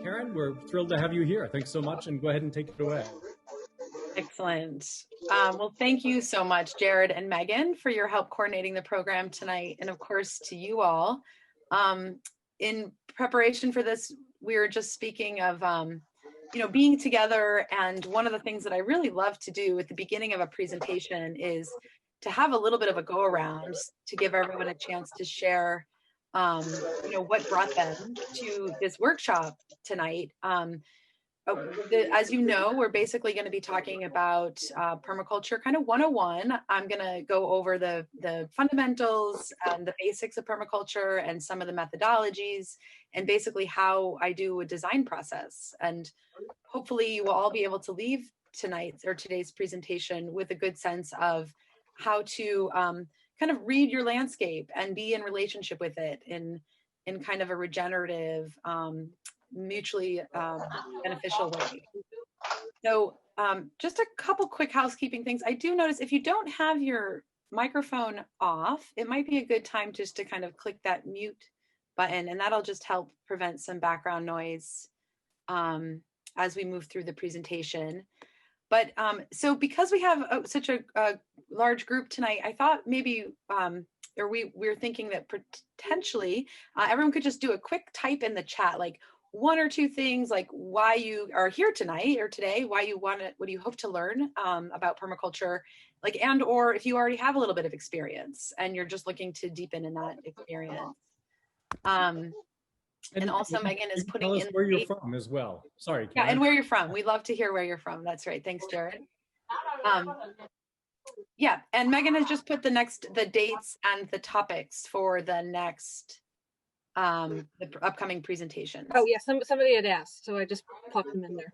Karen, we're thrilled to have you here. Thanks so much, and go ahead and take it away. Excellent. Well, thank you so much, Jared and Megan, for your help coordinating the program tonight, and of course to you all. In preparation for this, we were just speaking of being together, and one of the things that I really love to do at the beginning of a presentation is to have a little bit of a go around to give everyone a chance to share what brought them to this workshop tonight. As you know, we're basically going to be talking about permaculture kind of 101. I'm going to go over the fundamentals and the basics of permaculture and some of the methodologies and basically how I do a design process. And hopefully you will all be able to leave tonight's or today's presentation with a good sense of how to kind of read your landscape and be in relationship with it in kind of a regenerative, mutually beneficial way. So just a couple quick housekeeping things. I do notice if you don't have your microphone off, it might be a good time just to kind of click that mute button, and that'll just help prevent some background noise as we move through the presentation. But so because we have such a large group tonight, I thought maybe, we were thinking that potentially everyone could just do a quick type in the chat, like one or two things, like why you are here tonight or today, why you want it, what do you hope to learn about permaculture, like, and or if you already have a little bit of experience and you're just looking to deepen in that experience. And also Megan is putting in where you're from as well. Sorry, Karen. Yeah, and where you're from. We'd love to hear where you're from. That's right. Thanks, Jared. Yeah, and Megan has just put the dates and the topics for the next the upcoming presentations. Oh yeah, somebody had asked, so I just popped them in there.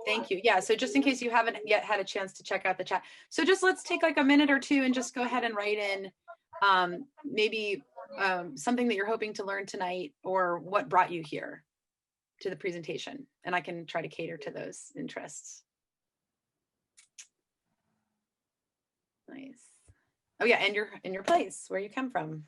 Thank you. Yeah, so just in case you haven't yet had a chance to check out the chat. So just let's take like a minute or two and just go ahead and write in maybe something that you're hoping to learn tonight or what brought you here to the presentation. And I can try to cater to those interests. Nice. Oh yeah, and in your place, where you come from.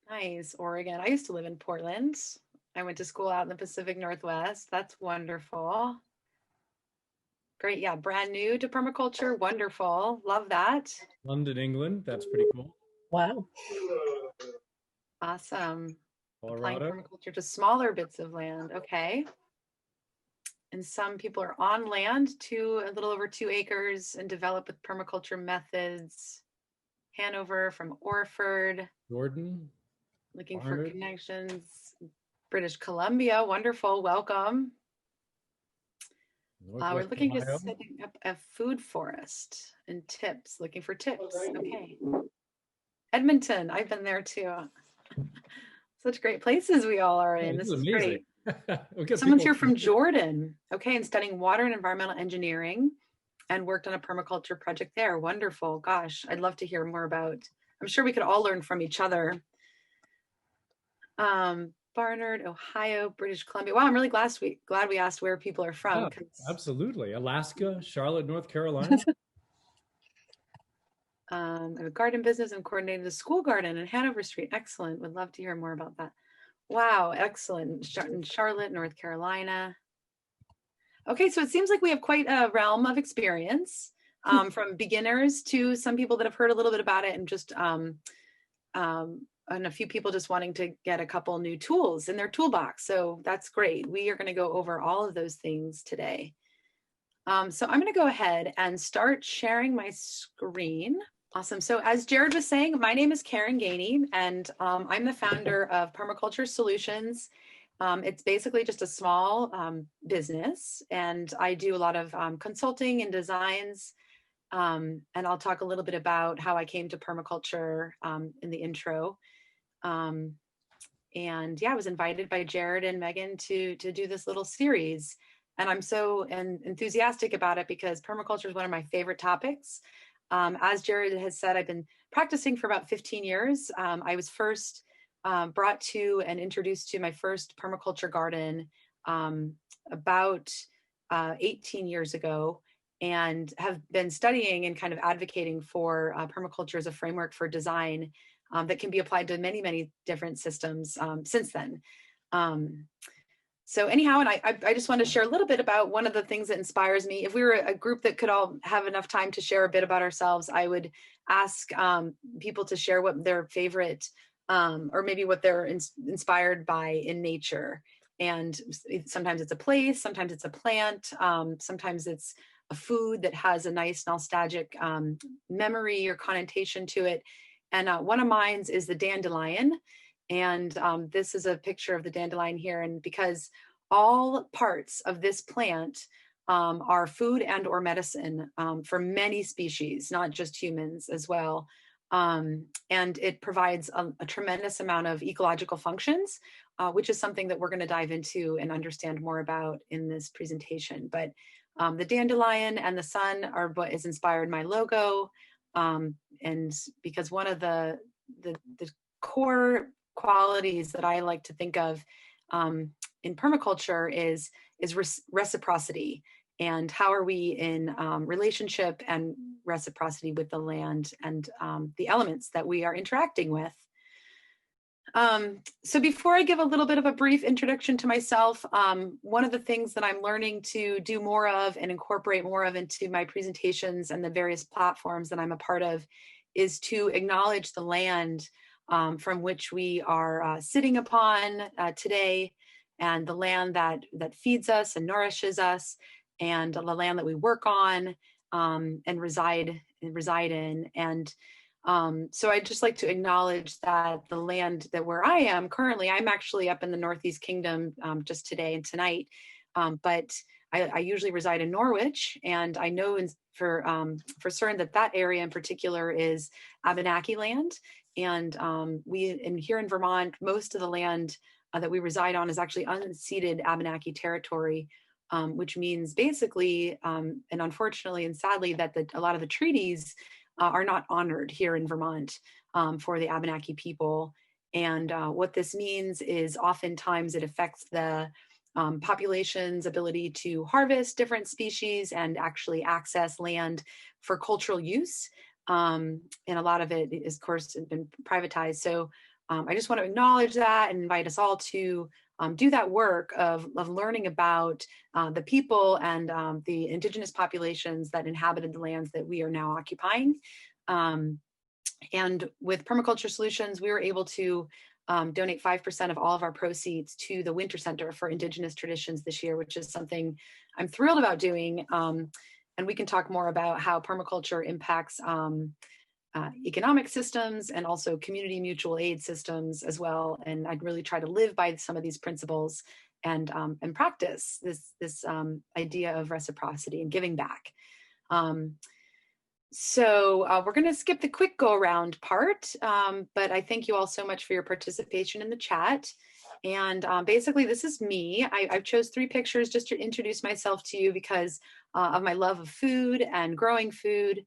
Nice, Oregon. I used to live in Portland. I went to school out in the Pacific Northwest. That's wonderful. Great, yeah, brand new to permaculture. Wonderful, love that. London, England, that's pretty cool. Wow. Awesome. Colorado. Applying permaculture to smaller bits of land, okay. And some people are on land to a little over 2 acres and develop with permaculture methods. Hanover from Orford. Jordan. Looking for connections. British Columbia, wonderful, welcome. We're looking to setting up a food forest and tips, looking for tips, okay. Edmonton, I've been there too. Such great places we all are in, this is great. Someone's here from Jordan, okay, and studying water and environmental engineering and worked on a permaculture project there, wonderful, gosh, I'd love to hear more about, I'm sure we could all learn from each other. Barnard, Ohio, British Columbia. Wow, I'm really glad we asked where people are from. Yeah, absolutely. Alaska, Charlotte, North Carolina. I have a garden business and coordinated a school garden in Hanover Street. Excellent. Would love to hear more about that. Wow, excellent. In Charlotte, North Carolina. Okay, so it seems like we have quite a realm of experience, from beginners to some people that have heard a little bit about it and just and a few people just wanting to get a couple new tools in their toolbox. So that's great. We are going to go over all of those things today. So I'm going to go ahead and start sharing my screen. Awesome. So as Jared was saying, my name is Karen Gainey, and I'm the founder of Permaculture Solutions. It's basically just a small business, and I do a lot of consulting and designs. And I'll talk a little bit about how I came to permaculture in the intro. And yeah, I was invited by Jared and Megan to do this little series. And I'm so enthusiastic about it because permaculture is one of my favorite topics. As Jared has said, I've been practicing for about 15 years. I was first brought to and introduced to my first permaculture garden about 18 years ago, and have been studying and kind of advocating for permaculture as a framework for design that can be applied to many, many different systems since then. So anyhow, and I just want to share a little bit about one of the things that inspires me. If we were a group that could all have enough time to share a bit about ourselves, I would ask people to share what their favorite or maybe what they're inspired by in nature. And sometimes it's a place, sometimes it's a plant, sometimes it's a food that has a nice nostalgic memory or connotation to it. And one of mine is the dandelion. And this is a picture of the dandelion here. And because all parts of this plant are food and or medicine for many species, not just humans as well. And it provides a tremendous amount of ecological functions, which is something that we're going to dive into and understand more about in this presentation. But the dandelion and the sun are what has inspired my logo. And because one of the core qualities that I like to think of in permaculture is reciprocity, and how are we in relationship and reciprocity with the land and the elements that we are interacting with. So before I give a little bit of a brief introduction to myself, one of the things that I'm learning to do more of and incorporate more of into my presentations and the various platforms that I'm a part of is to acknowledge the land from which we are sitting upon today, and the land that feeds us and nourishes us, and the land that we work on and reside in. And so I'd just like to acknowledge that the land that where I am currently, I'm actually up in the Northeast Kingdom just today and tonight, but I usually reside in Norwich, and I know for certain that area in particular is Abenaki land. And here in Vermont, most of the land that we reside on is actually unceded Abenaki territory, which means basically, and unfortunately and sadly, that a lot of the treaties are not honored here in Vermont for the Abenaki people. And what this means is oftentimes it affects the population's ability to harvest different species and actually access land for cultural use. And a lot of it is, of course, been privatized. So I just want to acknowledge that and invite us all to do that work of learning about the people and the indigenous populations that inhabited the lands that we are now occupying. And with Permaculture Solutions, we were able to donate 5% of all of our proceeds to the Winter Center for Indigenous Traditions this year, which is something I'm thrilled about doing. And we can talk more about how permaculture impacts economic systems and also community mutual aid systems as well. And I'd really try to live by some of these principles and practice this idea of reciprocity and giving back. So we're going to skip the quick go around part, but I thank you all so much for your participation in the chat. And basically, this is me. I chose 3 pictures just to introduce myself to you because of my love of food and growing food,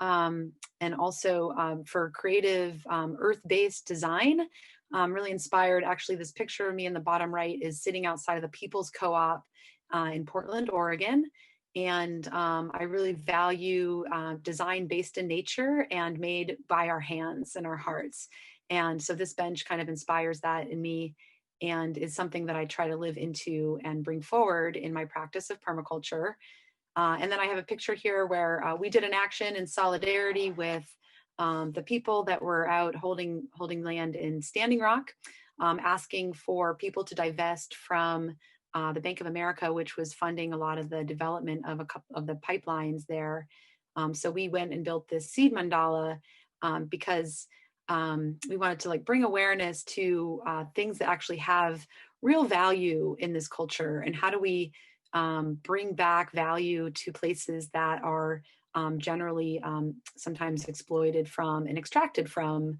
and also for creative earth-based design. Really inspired. Actually, this picture of me in the bottom right is sitting outside of the People's Co-op in Portland, Oregon. And I really value design based in nature and made by our hands and our hearts. And so this bench kind of inspires that in me and is something that I try to live into and bring forward in my practice of permaculture. And then I have a picture here where we did an action in solidarity with the people that were out holding land in Standing Rock, asking for people to divest from the Bank of America, which was funding a lot of the development of a couple of the pipelines there. So we went and built this seed mandala because we wanted to bring awareness to things that actually have real value in this culture, and how do we bring back value to places that are generally sometimes exploited from and extracted from.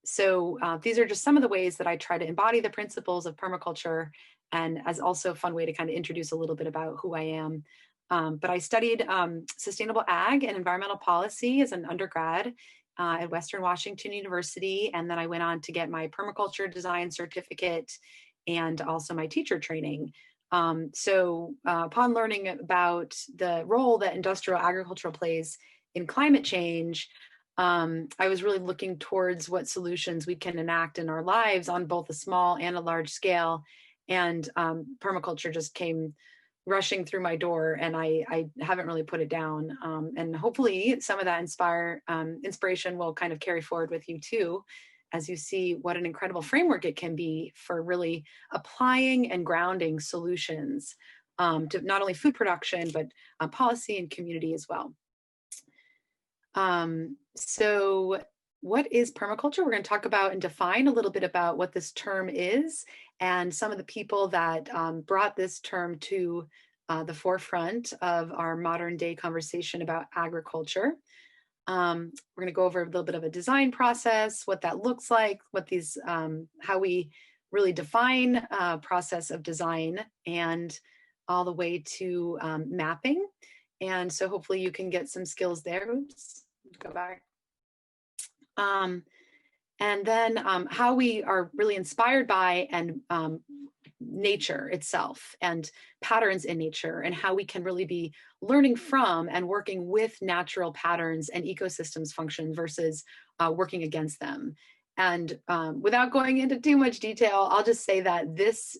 So these are just some of the ways that I try to embody the principles of permaculture, and as also a fun way to kind of introduce a little bit about who I am. But I studied sustainable ag and environmental policy as an undergrad at Western Washington University. And then I went on to get my permaculture design certificate and also my teacher training. So upon learning about the role that industrial agriculture plays in climate change, I was really looking towards what solutions we can enact in our lives on both a small and a large scale. And permaculture just came rushing through my door, and I haven't really put it down. And hopefully some of that inspiration will kind of carry forward with you too, as you see what an incredible framework it can be for really applying and grounding solutions to not only food production, but policy and community as well. So what is permaculture? We're going to talk about and define a little bit about what this term is and some of the people that brought this term to the forefront of our modern day conversation about agriculture. We're going to go over a little bit of a design process, what that looks like, what these, how we really define process of design, and all the way to mapping. And so hopefully you can get some skills there. Oops, go back. And then how we are really inspired by and nature itself and patterns in nature, and how we can really be learning from and working with natural patterns and ecosystems function versus working against them. And without going into too much detail, I'll just say that this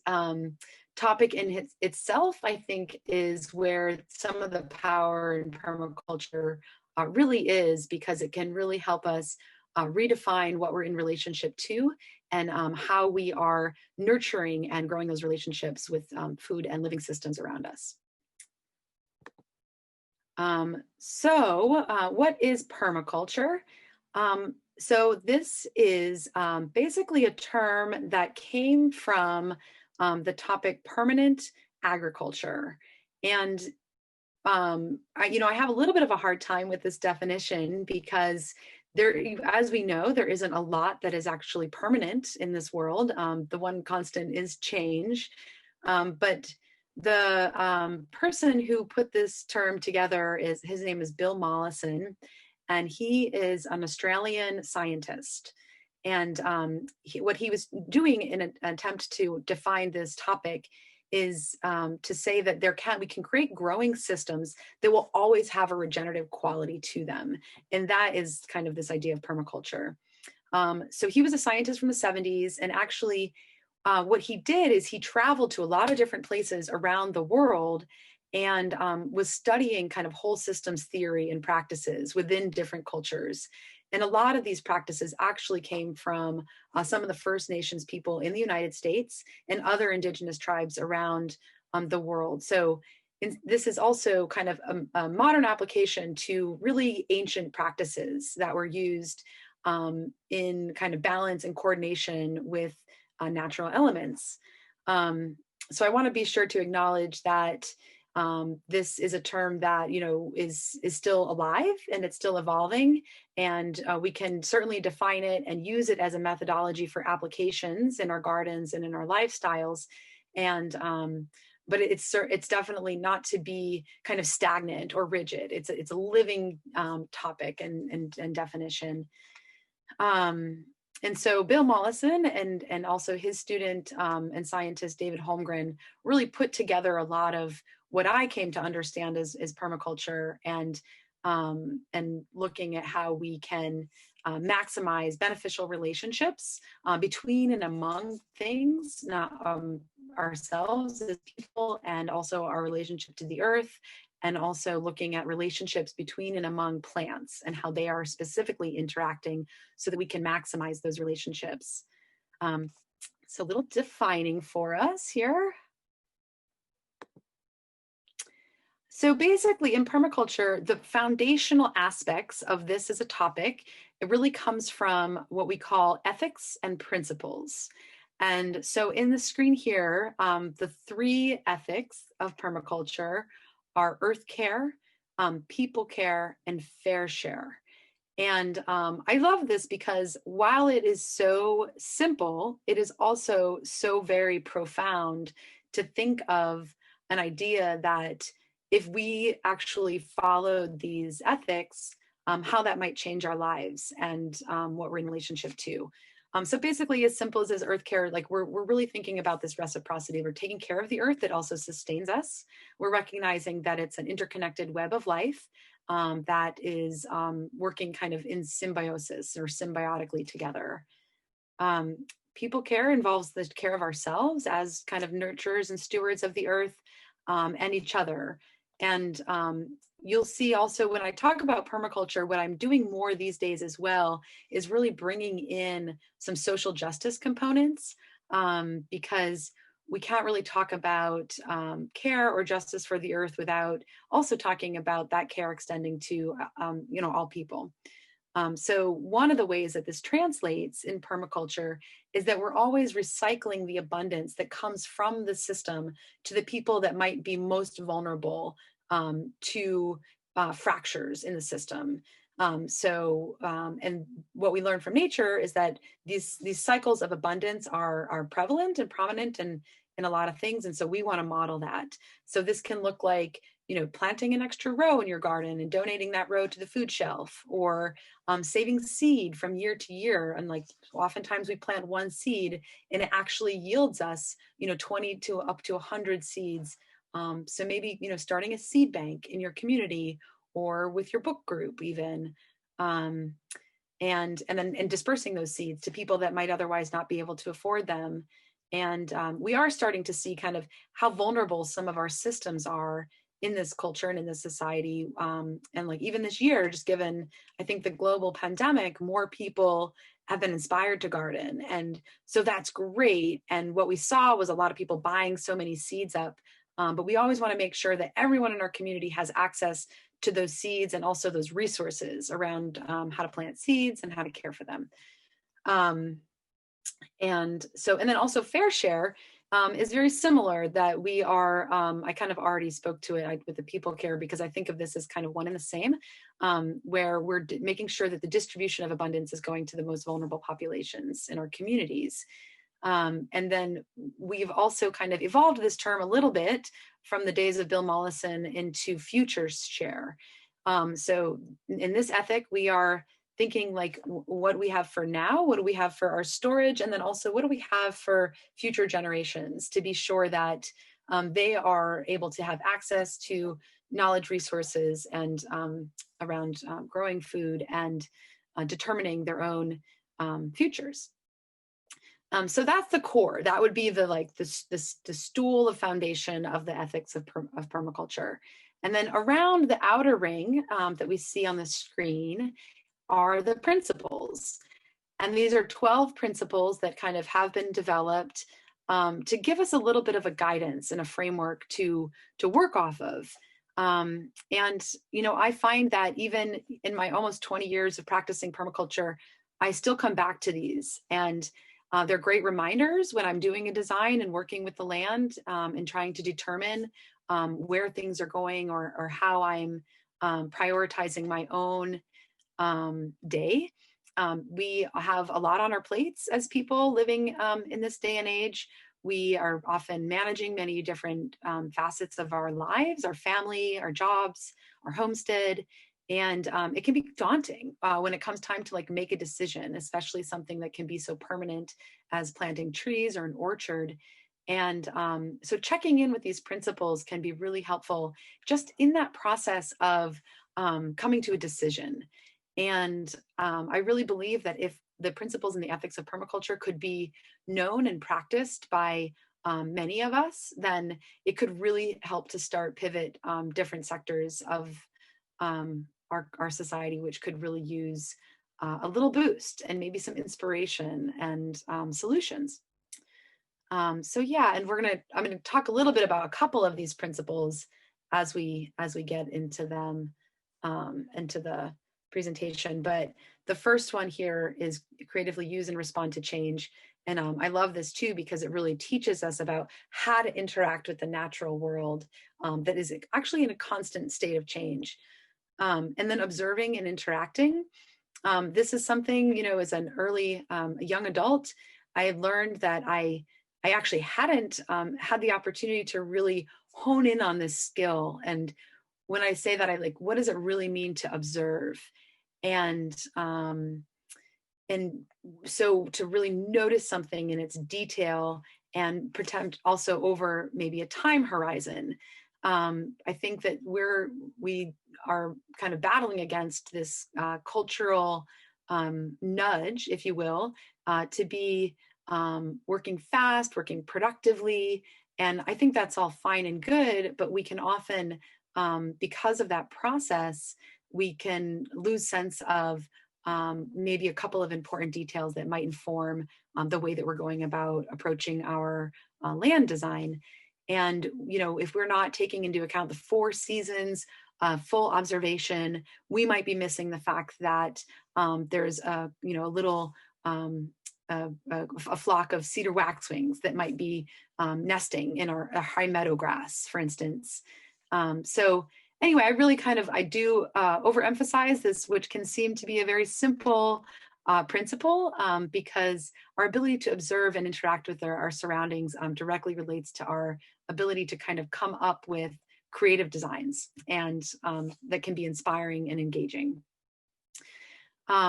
topic in itself, I think, is where some of the power in permaculture really is, because it can really help us redefine what we're in relationship to, and how we are nurturing and growing those relationships with food and living systems around us. So what is permaculture? So this is basically a term that came from the topic permanent agriculture. And I have a little bit of a hard time with this definition, because there, as we know, there isn't a lot that is actually permanent in this world. The one constant is change. But the person who put this term together his name is Bill Mollison, and he is an Australian scientist. And what he was doing in an attempt to define this topic is to say that we can create growing systems that will always have a regenerative quality to them. And that is kind of this idea of permaculture. So he was a scientist from the 70s, and actually what he did is he traveled to a lot of different places around the world and was studying kind of whole systems theory and practices within different cultures. And a lot of these practices actually came from some of the First Nations people in the United States and other indigenous tribes around the world. So this is also kind of a modern application to really ancient practices that were used in kind of balance and coordination with natural elements. So I want to be sure to acknowledge that this is a term that is still alive, and it's still evolving, and we can certainly define it and use it as a methodology for applications in our gardens and in our lifestyles. And but it's definitely not to be kind of stagnant or rigid. It's a living topic and definition. And so Bill Mollison and also his student and scientist David Holmgren really put together a lot of what I came to understand as permaculture, and looking at how we can maximize beneficial relationships between and among things, not ourselves as people, and also our relationship to the earth, and also looking at relationships between and among plants and how they are specifically interacting so that we can maximize those relationships. So a little defining for us here. So basically in permaculture, the foundational aspects of this as a topic, it really comes from what we call ethics and principles. And so in the screen here, the three ethics of permaculture are earth care, people care, and fair share. And I love this because while it is so simple, it is also so very profound to think of an idea that if we actually followed these ethics, how that might change our lives and what we're in relationship to. So basically, as simple as earth care, like we're really thinking about this reciprocity. We're taking care of the earth that also sustains us. We're recognizing that it's an interconnected web of life that is working kind of in symbiosis or symbiotically together. People care involves the care of ourselves as kind of nurturers and stewards of the earth and each other. And you'll see also when I talk about permaculture, what I'm doing more these days as well is really bringing in some social justice components because we can't really talk about care or justice for the earth without also talking about that care extending to all people. So one of the ways that this translates in permaculture is that we're always recycling the abundance that comes from the system to the people that might be most vulnerable to fractures in the system. And what we learn from nature is that these cycles of abundance are prevalent and prominent in a lot of things. And so we want to model that. So this can look like, planting an extra row in your garden and donating that row to the food shelf, or saving seed from year to year. And like oftentimes we plant one seed and it actually yields us, 20 to up to 100 seeds. So maybe, starting a seed bank in your community or with your book group even, and then dispersing those seeds to people that might otherwise not be able to afford them. And we are starting to see kind of how vulnerable some of our systems are in this culture and in this society. And like even this year, just given, I think, the global pandemic, more people have been inspired to garden. And so that's great. And what we saw was a lot of people buying so many seeds up. But we always want to make sure that everyone in our community has access to those seeds and also those resources around how to plant seeds and how to care for them. And then also Fair Share is very similar, that we are, I kind of already spoke to it with the people care, because I think of this as kind of one and the same, where we're making sure that the distribution of abundance is going to the most vulnerable populations in our communities. And then we've also kind of evolved this term a little bit from the days of Bill Mollison into future share. So in this ethic, we are thinking like what we have for now, what do we have for our storage, and then also what do we have for future generations, to be sure that they are able to have access to knowledge resources and around growing food and determining their own futures. So that's the core. That would be the stool of foundation of the ethics of permaculture. And then around the outer ring that we see on the screen are the principles. And these are 12 principles that kind of have been developed to give us a little bit of a guidance and a framework to work off of. And, I find that even in my almost 20 years of practicing permaculture, I still come back to these. And they're great reminders when I'm doing a design and working with the land and trying to determine where things are going or how I'm prioritizing my own day. We have a lot on our plates as people living in this day and age. We are often managing many different facets of our lives, our family, our jobs, our homestead. And it can be daunting when it comes time to make a decision, especially something that can be so permanent as planting trees or an orchard. And so checking in with these principles can be really helpful just in that process of coming to a decision. And I really believe that if the principles and the ethics of permaculture could be known and practiced by many of us, then it could really help to start pivot different sectors of our society, which could really use a little boost and maybe some inspiration and solutions. So yeah, and I'm gonna talk a little bit about a couple of these principles as we get into them, into the presentation. But the first one here is creatively use and respond to change. And I love this too, because it really teaches us about how to interact with the natural world that is actually in a constant state of change. And then observing and interacting. This is something, as an early, young adult, I had learned that I actually hadn't had the opportunity to really hone in on this skill. And when I say that, I like, what does it really mean to observe? And so to really notice something in its detail and pretend also over maybe a time horizon. I think that we are kind of battling against this cultural nudge, if you will, to be working fast, working productively. And I think that's all fine and good, but we can often, because of that process, we can lose sense of maybe a couple of important details that might inform the way that we're going about approaching our land design. And, you know, if we're not taking into account the 4 seasons, full observation, we might be missing the fact that there's a, you know, a little a flock of cedar waxwings that might be nesting in our high meadow grass, for instance. So anyway, I really I do overemphasize this, which can seem to be a very simple principle, because our ability to observe and interact with our surroundings directly relates to our ability to kind of come up with creative designs and that can be inspiring and engaging.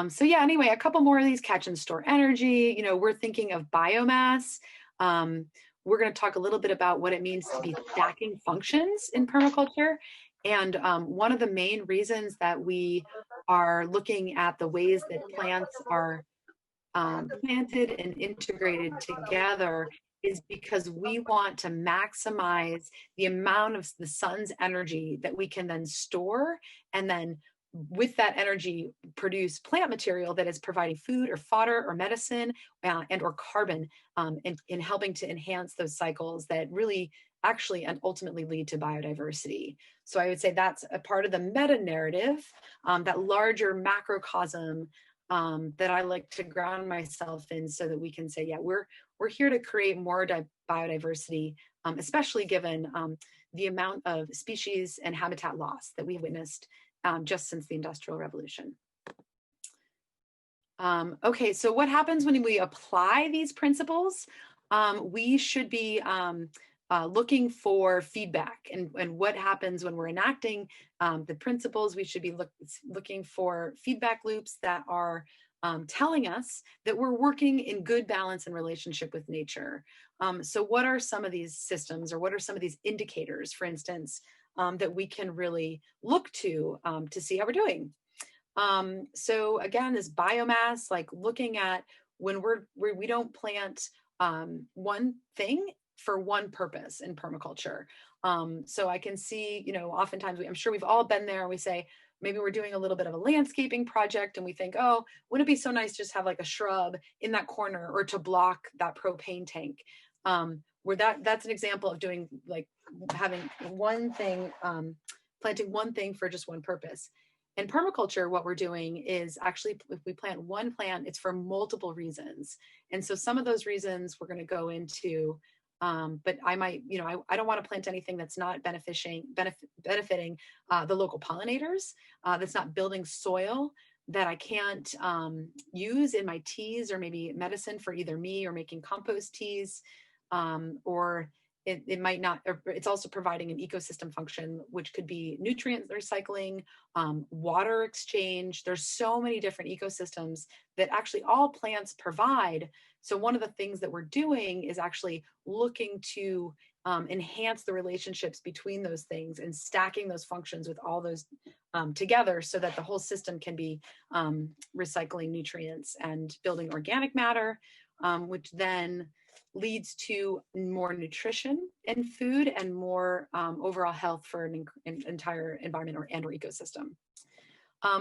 So yeah, anyway, a couple more of these: catch and store energy. You know, we're thinking of biomass. We're going to talk a little bit about what it means to be stacking functions in permaculture. And one of the main reasons that we are looking at the ways that plants are planted and integrated together is because we want to maximize the amount of the sun's energy that we can then store, and then with that energy produce plant material that is providing food or fodder or medicine and or carbon in helping to enhance those cycles that really actually and ultimately lead to biodiversity. So I would say that's a part of the meta narrative, that larger macrocosm that I like to ground myself in, so that we can say, yeah, we're here to create more biodiversity, especially given the amount of species and habitat loss that we've witnessed just since the Industrial Revolution. Okay, so what happens when we apply these principles? We should be looking for feedback, and what happens when we're enacting the principles. We should be looking for feedback loops that are telling us that we're working in good balance and relationship with nature. So what are some of these systems, or what are some of these indicators, for instance, that we can really look to see how we're doing? So again, this biomass, like looking at when we don't plant one thing for one purpose in permaculture. So I can see, you know, oftentimes I'm sure we've all been there, and we say, maybe we're doing a little bit of a landscaping project and we think, oh, wouldn't it be so nice to just have like a shrub in that corner, or to block that propane tank? Where that's an example of doing, like, having one thing, planting one thing for just one purpose. In permaculture, what we're doing is actually, if we plant one plant, it's for multiple reasons. And so some of those reasons we're going to go into, but I might, you know, I don't want to plant anything that's not benefiting the local pollinators, that's not building soil that I can't use in my teas, or maybe medicine for either me or making compost teas, or it might not, or it's also providing an ecosystem function, which could be nutrient recycling, water exchange. There's so many different ecosystems that actually all plants provide. So one of the things that we're doing is actually looking to enhance the relationships between those things, and stacking those functions with all those together, so that the whole system can be recycling nutrients and building organic matter, which then leads to more nutrition in food and more overall health for an entire environment or ecosystem.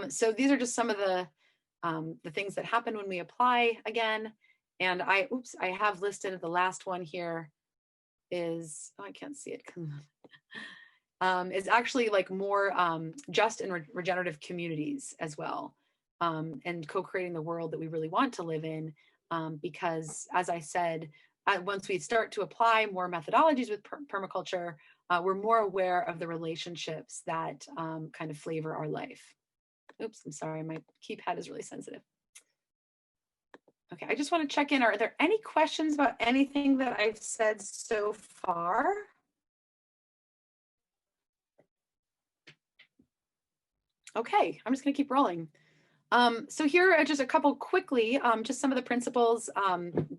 So these are just some of the things that happen when we apply again. And I have listed the last one here is, oh, I can't see it. Is actually like more just and regenerative communities as well, and co-creating the world that we really want to live in, because as I said, once we start to apply more methodologies with permaculture, we're more aware of the relationships that kind of flavor our life. Oops, I'm sorry, my keypad is really sensitive. Okay, I just want to check in. Are there any questions about anything that I've said so far? Okay, I'm just gonna keep rolling. So here are just a couple quickly, just some of the principles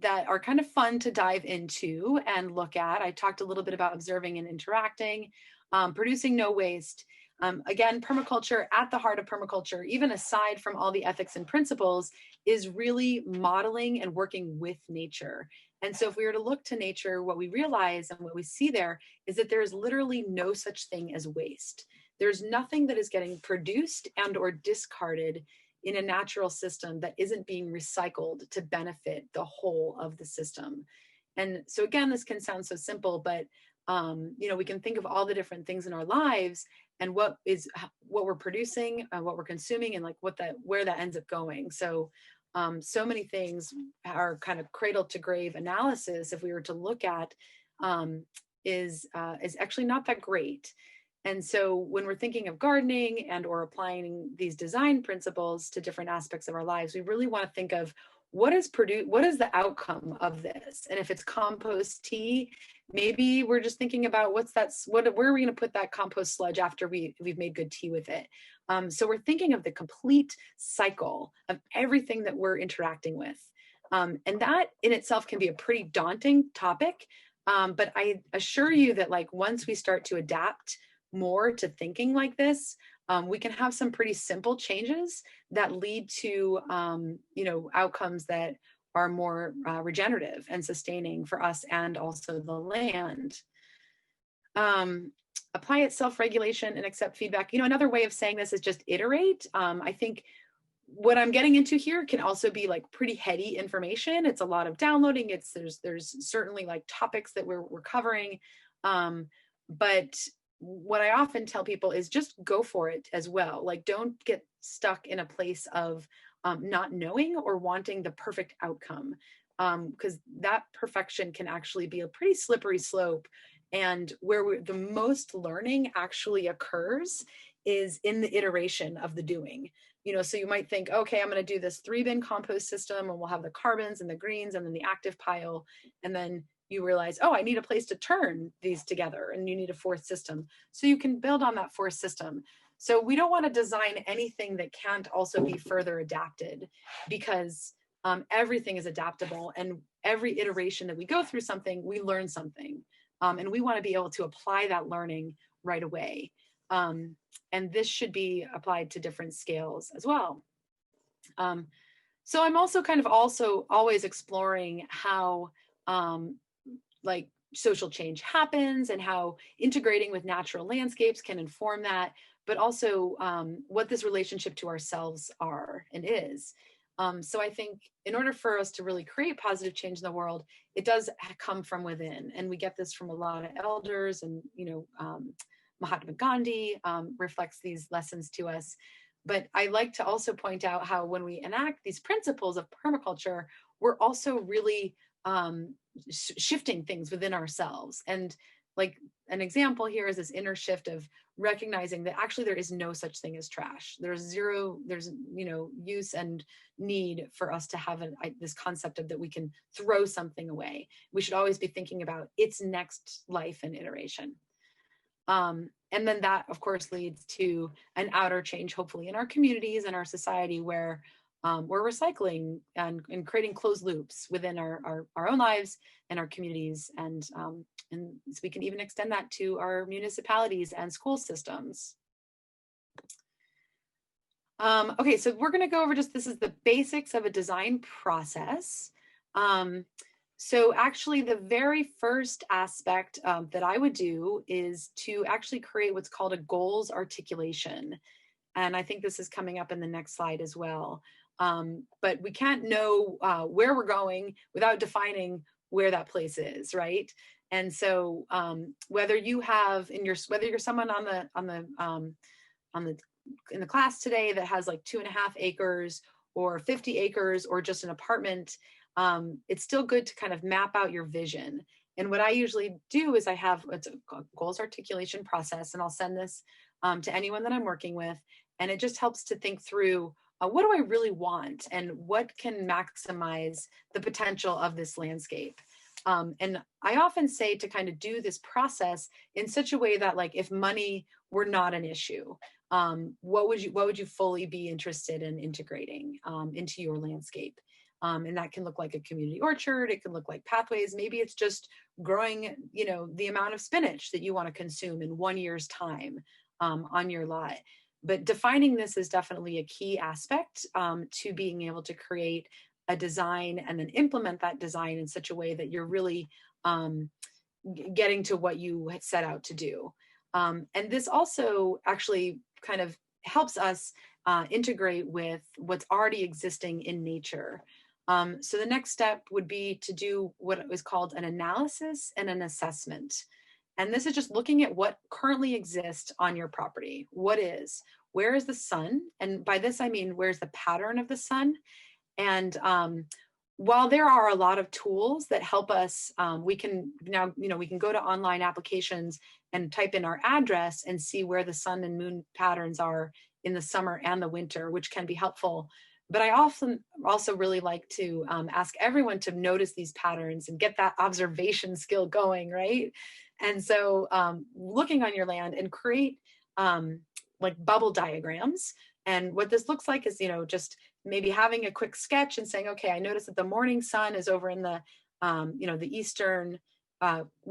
that are kind of fun to dive into and look at. I talked a little bit about observing and interacting, producing no waste. Again, permaculture, at the heart of permaculture, even aside from all the ethics and principles, is really modeling and working with nature. And so if we were to look to nature, what we realize and what we see there is that there is literally no such thing as waste. There's nothing that is getting produced and or discarded in a natural system that isn't being recycled to benefit the whole of the system. And so again, this can sound so simple, but we can think of all the different things in our lives and what we're producing, what we're consuming, and like where that ends up going. So so many things are kind of cradle to grave analysis, if we were to look at, is actually not that great. And so when we're thinking of gardening and or applying these design principles to different aspects of our lives, we really want to think of what is the outcome of this? And if it's compost tea, maybe we're just thinking about where are we going to put that compost sludge after we've made good tea with it. So we're thinking of the complete cycle of everything that we're interacting with. And that in itself can be a pretty daunting topic. But I assure you that like once we start to adapt more to thinking like this, we can have some pretty simple changes that lead to outcomes that are more regenerative and sustaining for us and also the land. Apply it self-regulation and accept feedback. Another way of saying this is just iterate. I think what I'm getting into here can also be like pretty heady information. It's a lot of downloading. There's certainly like topics that we're covering, but what I often tell people is just go for it as well. Like, don't get stuck in a place of not knowing or wanting the perfect outcome, because that perfection can actually be a pretty slippery slope. And where the most learning actually occurs is in the iteration of the doing. So you might think, okay, I'm going to do this 3-bin compost system and we'll have the carbons and the greens and then the active pile. And then you realize, oh, I need a place to turn these together, and you need a 4th system. So you can build on that 4th system. So we don't want to design anything that can't also be further adapted, because everything is adaptable, and every iteration that we go through something, we learn something. And we want to be able to apply that learning right away. And this should be applied to different scales as well. So I'm also always exploring how like social change happens and how integrating with natural landscapes can inform that, but also what this relationship to ourselves are and is. So I think in order for us to really create positive change in the world, it does come from within. And we get this from a lot of elders, and, Mahatma Gandhi reflects these lessons to us. But I like to also point out how when we enact these principles of permaculture, we're also really shifting things within ourselves. And like an example here is this inner shift of recognizing that actually there is no such thing as trash. There's use and need for us to have this concept of that we can throw something away. We should always be thinking about its next life and iteration. And then that, of course, leads to an outer change, hopefully in our communities and our society, where we're recycling and creating closed loops within our own lives and our communities. And so we can even extend that to our municipalities and school systems. Okay, so we're going to go over this is the basics of a design process. So actually the very first aspect that I would do is to actually create what's called a goals articulation. And I think this is coming up in the next slide as well. But we can't know where we're going without defining where that place is, right? And so whether you're someone in the class today that has like 2.5 acres or 50 acres or just an apartment, it's still good to kind of map out your vision. And what I usually do is it's a goals articulation process, and I'll send this to anyone that I'm working with. And it just helps to think through, what do I really want, and what can maximize the potential of this landscape? And I often say to kind of do this process in such a way that, like, if money were not an issue, what would you fully be interested in integrating into your landscape? And that can look like a community orchard. It can look like pathways. Maybe it's just growing, the amount of spinach that you want to consume in 1 year's time on your lot. But defining this is definitely a key aspect to being able to create a design and then implement that design in such a way that you're really getting to what you had set out to do. And this also actually kind of helps us integrate with what's already existing in nature. So the next step would be to do what is called an analysis and an assessment. And this is just looking at what currently exists on your property. Where is the sun? And by this, I mean, where's the pattern of the sun? And while there are a lot of tools that help us, we can go to online applications and type in our address and see where the sun and moon patterns are in the summer and the winter, which can be helpful. But I often also really like to ask everyone to notice these patterns and get that observation skill going, right? And so looking on your land and create like bubble diagrams. And what this looks like is, just maybe having a quick sketch and saying, okay, I noticed that the morning sun is over in the, the eastern,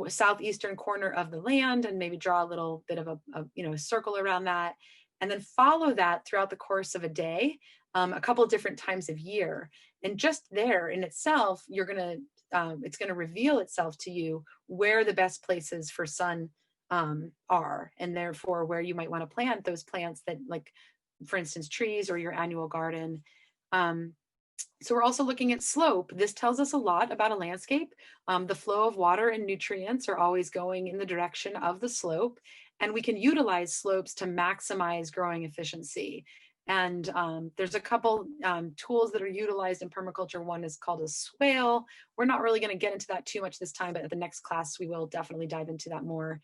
southeastern corner of the land, and maybe draw a little bit of a circle around that. And then follow that throughout the course of a day, a couple of different times of year. And just there in itself, it's going to reveal itself to you where the best places for sun are, and therefore where you might want to plant those plants that, like, for instance, trees or your annual garden. So we're also looking at slope. This tells us a lot about a landscape. The flow of water and nutrients are always going in the direction of the slope, and we can utilize slopes to maximize growing efficiency. And there's a couple tools that are utilized in permaculture. One is called a swale. We're not really going to get into that too much this time, but at the next class, we will definitely dive into that more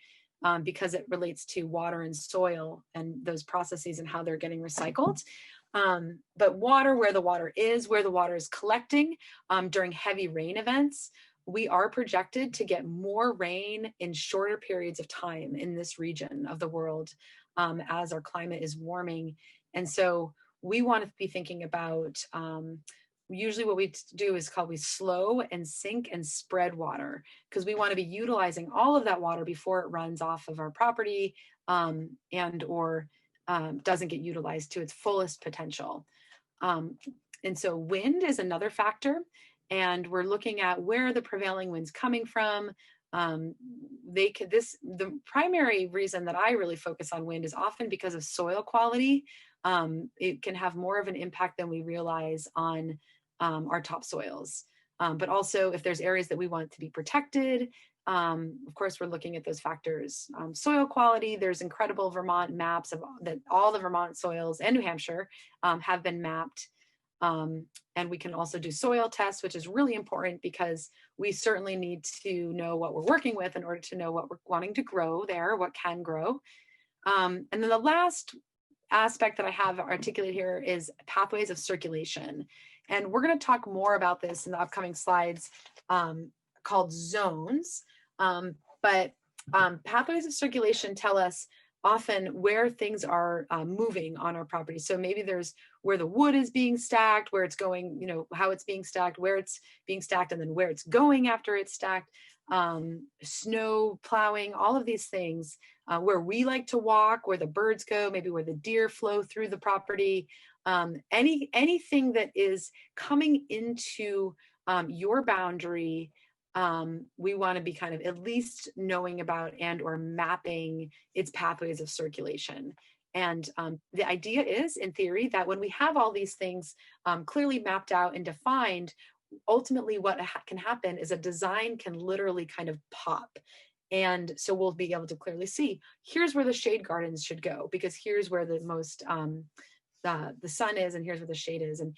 because it relates to water and soil and those processes and how they're getting recycled. But water, where the water is collecting during heavy rain events, we are projected to get more rain in shorter periods of time in this region of the world as our climate is warming. And so we want to be thinking about, usually what we do is we slow and sink and spread water, because we want to be utilizing all of that water before it runs off of our property or doesn't get utilized to its fullest potential. And so wind is another factor, and we're looking at where are the prevailing winds coming from. The primary reason that I really focus on wind is often because of soil quality. It can have more of an impact than we realize on our topsoils. But also if there's areas that we want to be protected, of course, we're looking at those factors. Soil quality, there's incredible Vermont maps of that all the Vermont soils and New Hampshire have been mapped. And we can also do soil tests, which is really important because we certainly need to know what we're working with in order to know what we're wanting to grow there, what can grow. And then the last aspect that I have articulated here is pathways of circulation. And we're going to talk more about this in the upcoming slides called zones. But pathways of circulation tell us often where things are moving on our property. So maybe there's where the wood is being stacked, where it's going, how it's being stacked, where it's being stacked, and then where it's going after it's stacked, snow plowing, all of these things, where we like to walk, where the birds go, maybe where the deer flow through the property, anything that is coming into your boundary. We want to be kind of at least knowing about and or mapping its pathways of circulation. And the idea is, in theory, that when we have all these things clearly mapped out and defined, ultimately what can happen is a design can literally kind of pop. And so we'll be able to clearly see, here's where the shade gardens should go, because here's where the most the sun is, and here's where the shade is, and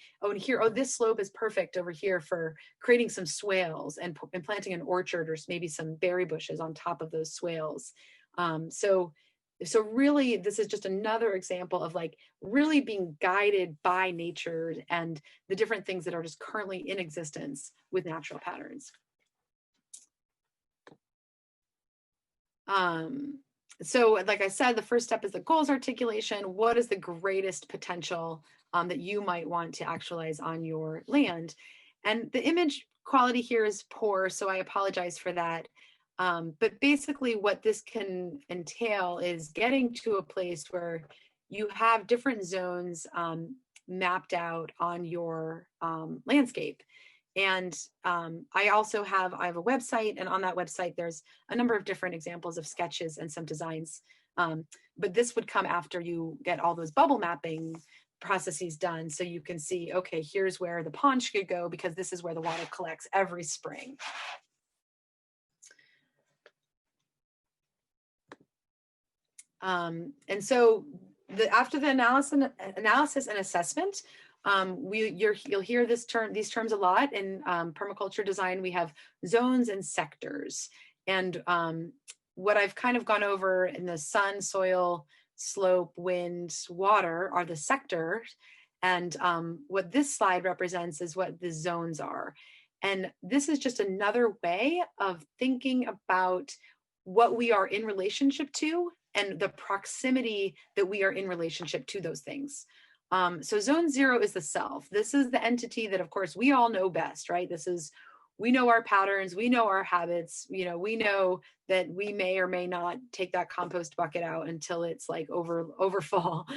this slope is perfect over here for creating some swales and planting an orchard or maybe some berry bushes on top of those swales. So really, this is just another example of like really being guided by nature and the different things that are just currently in existence with natural patterns. So like I said, the first step is the goals articulation. What is the greatest potential that you might want to actualize on your land? And the image quality here is poor, so I apologize for that. But basically what this can entail is getting to a place where you have different zones mapped out on your landscape. And I have a website, and on that website, there's a number of different examples of sketches and some designs. But this would come after you get all those bubble mapping processes done. So you can see, okay, here's where the pond should go because this is where the water collects every spring. And so after the analysis and assessment, you'll hear these terms a lot in permaculture design. We have zones and sectors. And what I've kind of gone over in the sun, soil, slope, wind, water are the sectors. And what this slide represents is what the zones are. And this is just another way of thinking about what we are in relationship to and the proximity that we are in relationship to those things. So zone 0 is the self. This is the entity that, of course, we all know best, right? We know our patterns, we know our habits, we know that we may or may not take that compost bucket out until it's like overfull.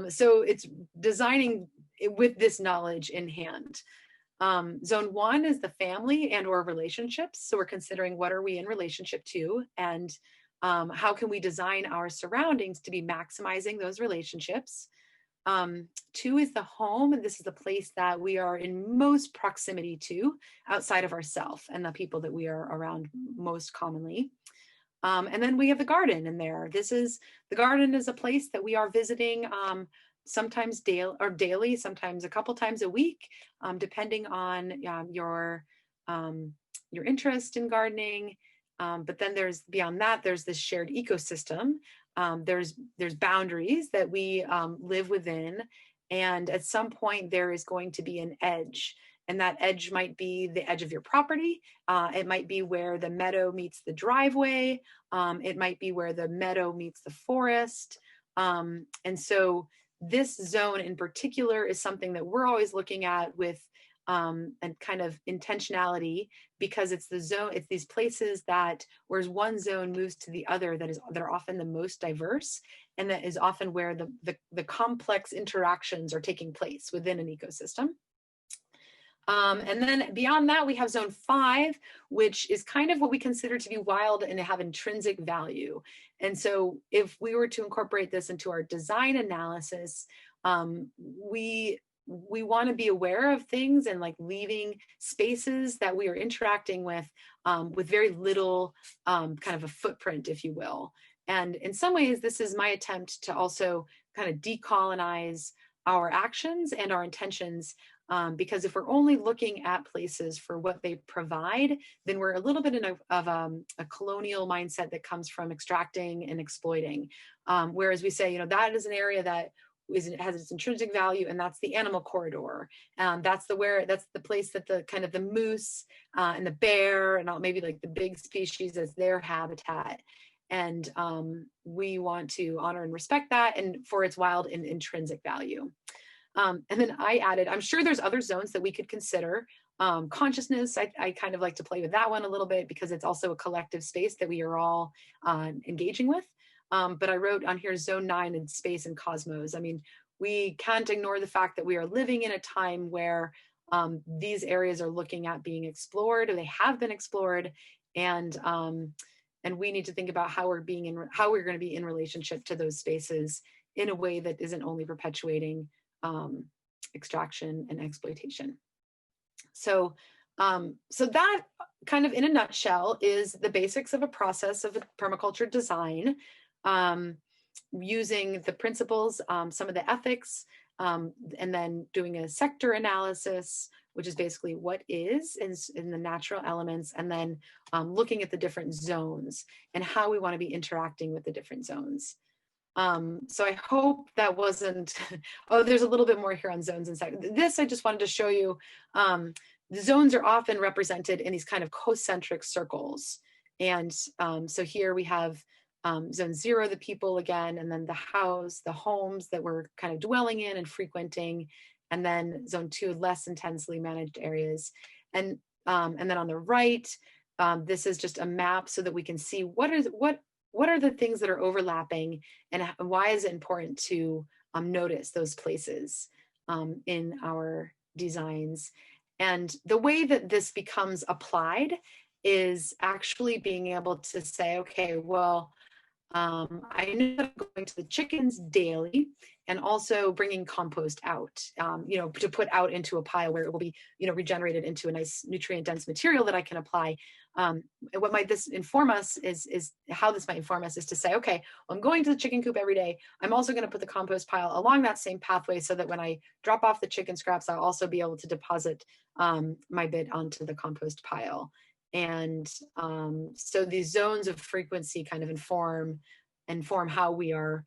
So it's designing it with this knowledge in hand. Zone 1 is the family and or relationships. So we're considering what are we in relationship to, and how can we design our surroundings to be maximizing those relationships. 2 is the home, and this is the place that we are in most proximity to outside of ourself and the people that we are around most commonly. And then we have the garden in there. The garden is a place that we are visiting sometimes daily, sometimes a couple times a week, depending on your interest in gardening. But then beyond that, there's this shared ecosystem. There's boundaries that we live within. And at some point there is going to be an edge. And that edge might be the edge of your property. It might be where the meadow meets the driveway. It might be where the meadow meets the forest. And so this zone in particular is something that we're always looking at with and kind of intentionality, because it's these places whereas one zone moves to the other that are often the most diverse, and that is often where the complex interactions are taking place within an ecosystem. And then beyond that, we have zone 5, which is kind of what we consider to be wild and have intrinsic value. And so if we were to incorporate this into our design analysis, we want to be aware of things and like leaving spaces that we are interacting with very little kind of a footprint, if you will. And in some ways, this is my attempt to also kind of decolonize our actions and our intentions, because if we're only looking at places for what they provide, then we're a little bit of a colonial mindset that comes from extracting and exploiting. Whereas we say, that is an area that has its intrinsic value, and that's the animal corridor. That's the place that the moose and the bear and maybe like the big species as their habitat. And we want to honor and respect that, and for its wild and intrinsic value. And then I added, I'm sure there's other zones that we could consider. Consciousness, I kind of like to play with that one a little bit because it's also a collective space that we are all engaging with. But I wrote on here zone 9 in space and cosmos. I mean, we can't ignore the fact that we are living in a time where these areas are looking at being explored, or they have been explored, and we need to think about how we're going to be in relationship to those spaces in a way that isn't only perpetuating extraction and exploitation. So that kind of in a nutshell is the basics of a process of a permaculture design, using the principles, some of the ethics, and then doing a sector analysis, which is basically what is in the natural elements, and then looking at the different zones and how we want to be interacting with the different zones. So I hope that wasn't, there's a little bit more here on zones and sectors. This I just wanted to show you. The zones are often represented in these kind of concentric circles. And so here we have Zone 0, the people again, and then the house, the homes that we're kind of dwelling in and frequenting, and then Zone 2, less intensely managed areas. And then on the right, this is just a map so that we can see what are the things that are overlapping, and why is it important to notice those places in our designs. And the way that this becomes applied is actually being able to say, okay, well, I know that I'm going to the chickens daily, and also bringing compost out, to put out into a pile where it will be, regenerated into a nice nutrient dense material that I can apply. And what might this inform us is how this might inform us is to say, okay, well, I'm going to the chicken coop every day. I'm also going to put the compost pile along that same pathway so that when I drop off the chicken scraps, I'll also be able to deposit my bit onto the compost pile. And so these zones of frequency kind of inform how we're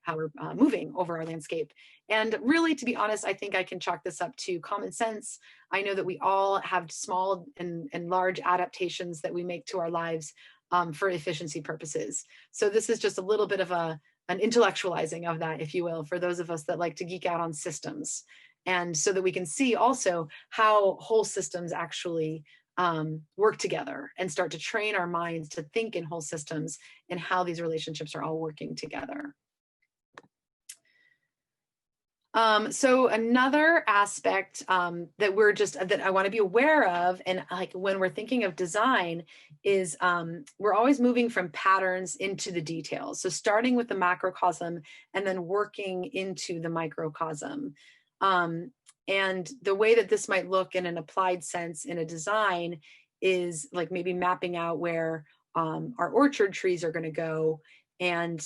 moving over our landscape. And really, to be honest, I think I can chalk this up to common sense. I know that we all have small and large adaptations that we make to our lives for efficiency purposes. So this is just a little bit of an intellectualizing of that, if you will, for those of us that like to geek out on systems. And so that we can see also how whole systems actually work together and start to train our minds to think in whole systems and how these relationships are all working together. So another aspect that I want to be aware of, and like when we're thinking of design, is we're always moving from patterns into the details. So starting with the macrocosm and then working into the microcosm. And the way that this might look in an applied sense in a design is like maybe mapping out where our orchard trees are going to go. And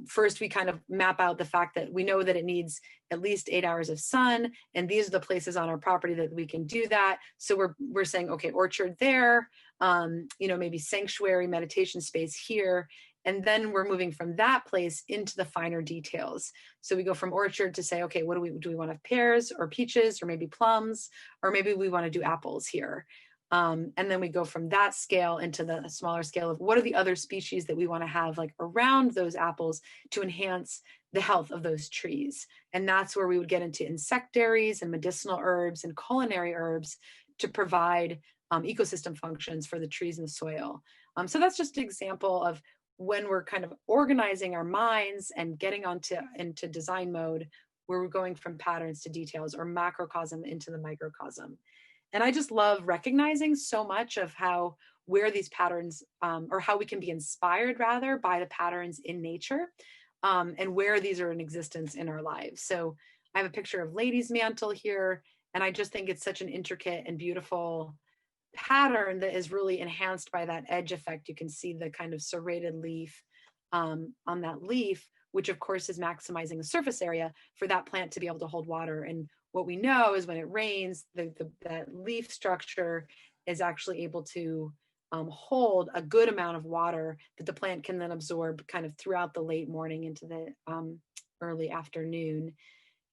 first we kind of map out the fact that we know that it needs at least 8 hours of sun. And these are the places on our property that we can do that. So we're saying, okay, orchard there, maybe sanctuary meditation space here. And then we're moving from that place into the finer details. So we go from orchard to say, okay, do we want to have pears or peaches or maybe plums, or maybe we want to do apples here. And then we go from that scale into the smaller scale of what are the other species that we want to have like around those apples to enhance the health of those trees. And that's where we would get into insectaries and medicinal herbs and culinary herbs to provide ecosystem functions for the trees and the soil. So that's just an example of when we're kind of organizing our minds and getting into design mode, where we're going from patterns to details, or macrocosm into the microcosm. And I just love recognizing so much of where these patterns, or how we can be inspired rather by the patterns in nature, and where these are in existence in our lives. So I have a picture of Lady's Mantle here, and I just think it's such an intricate and beautiful pattern that is really enhanced by that edge effect. You can see the kind of serrated leaf on that leaf, which of course is maximizing the surface area for that plant to be able to hold water. And what we know is when it rains, that leaf structure is actually able to hold a good amount of water that the plant can then absorb kind of throughout the late morning into the early afternoon.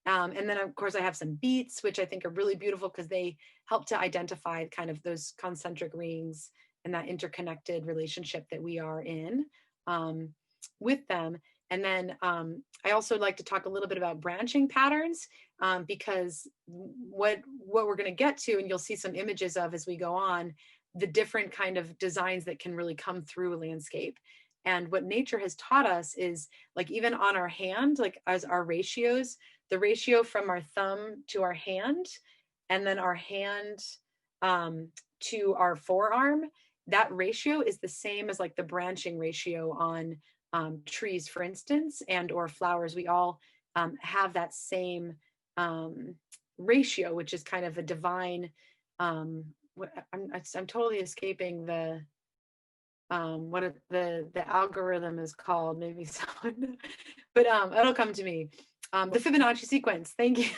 And then of course I have some beets, which I think are really beautiful because they help to identify kind of those concentric rings and that interconnected relationship that we are in with them. And then I also like to talk a little bit about branching patterns, because what we're going to get to, and you'll see some images of as we go on, the different kind of designs that can really come through a landscape. And what nature has taught us is, like, even on our hand, like as our ratios, the ratio from our thumb to our hand, and then our hand to our forearm, that ratio is the same as like the branching ratio on trees, for instance, and or flowers. We all have that same ratio, which is kind of a divine, I'm totally escaping the the algorithm is called, maybe someone, but it'll come to me. The Fibonacci sequence, thank you.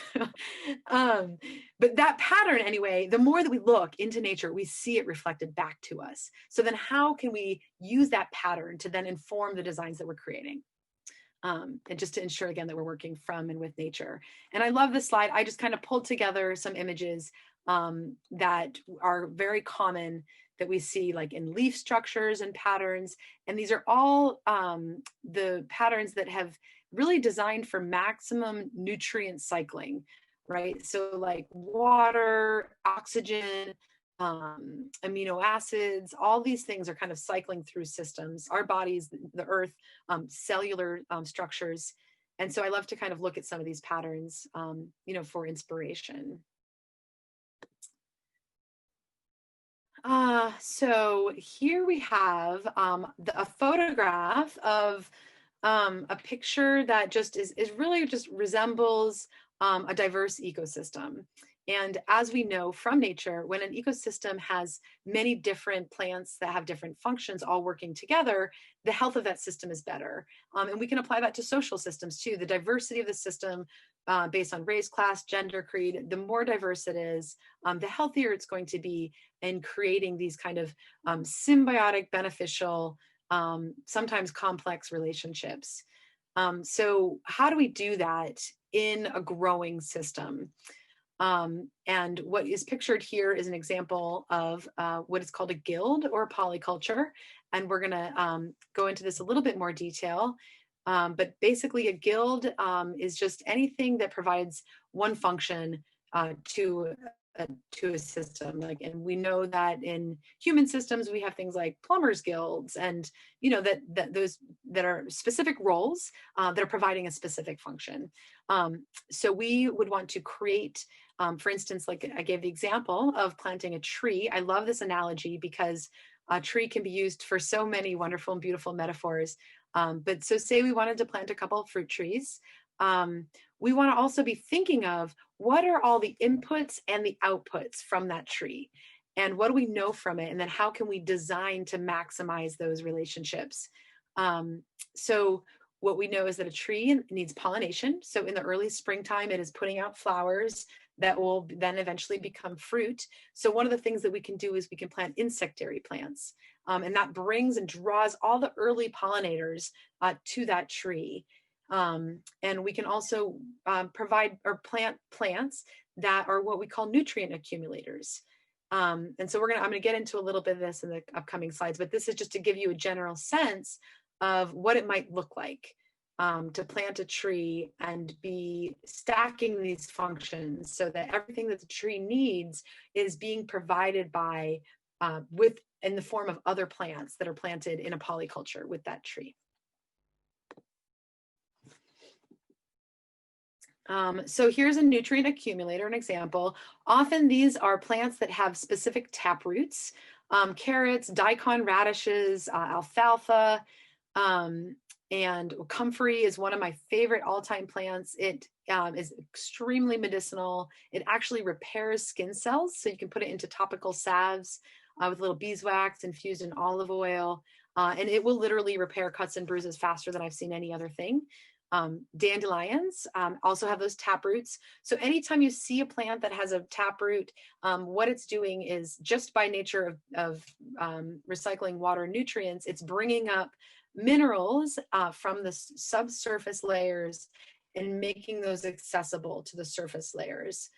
But that pattern, anyway, the more that we look into nature, we see it reflected back to us. So then how can we use that pattern to then inform the designs that we're creating? And just to ensure, again, that we're working from and with nature. And I love this slide. I just kind of pulled together some images that are very common that we see like in leaf structures and patterns. And these are all the patterns that have really designed for maximum nutrient cycling, right? So like water, oxygen, amino acids, all these things are kind of cycling through systems, our bodies, the earth, cellular structures. And so I love to kind of look at some of these patterns, for inspiration. So here we have a photograph of a picture that just is really just resembles a diverse ecosystem. And as we know from nature, when an ecosystem has many different plants that have different functions all working together, the health of that system is better. And we can apply that to social systems too. The diversity of the system based on race, class, gender, creed, the more diverse it is, the healthier it's going to be in creating these kind of symbiotic, beneficial, sometimes complex relationships. So how do we do that in a growing system? And what is pictured here is an example of what is called a guild or polyculture. And we're going to go into this a little bit more detail. But basically a guild is just anything that provides one function to a system. Like, and we know that in human systems, we have things like plumbers guilds and, that those that are specific roles that are providing a specific function. So we would want to create, for instance, like I gave the example of planting a tree. I love this analogy because a tree can be used for so many wonderful and beautiful metaphors. But so say we wanted to plant a couple of fruit trees. We want to also be thinking of what are all the inputs and the outputs from that tree, and what do we know from it, and then how can we design to maximize those relationships. So what we know is that a tree needs pollination. So in the early springtime, it is putting out flowers that will then eventually become fruit. So one of the things that we can do is we can plant insectary plants, and that brings and draws all the early pollinators to that tree. And we can also provide or plant plants that are what we call nutrient accumulators. And so I'm going to get into a little bit of this in the upcoming slides, but this is just to give you a general sense of what it might look like to plant a tree and be stacking these functions so that everything that the tree needs is being provided by in the form of other plants that are planted in a polyculture with that tree. So here's a nutrient accumulator, an example. Often these are plants that have specific tap roots, carrots, daikon radishes, alfalfa, and comfrey is one of my favorite all-time plants. It is extremely medicinal. It actually repairs skin cells, so you can put it into topical salves with little beeswax infused in olive oil, and it will literally repair cuts and bruises faster than I've seen any other thing. Dandelions also have those tap roots. So anytime you see a plant that has a tap root, what it's doing is just by nature of recycling water and nutrients, it's bringing up minerals from the subsurface layers and making those accessible to the surface layers,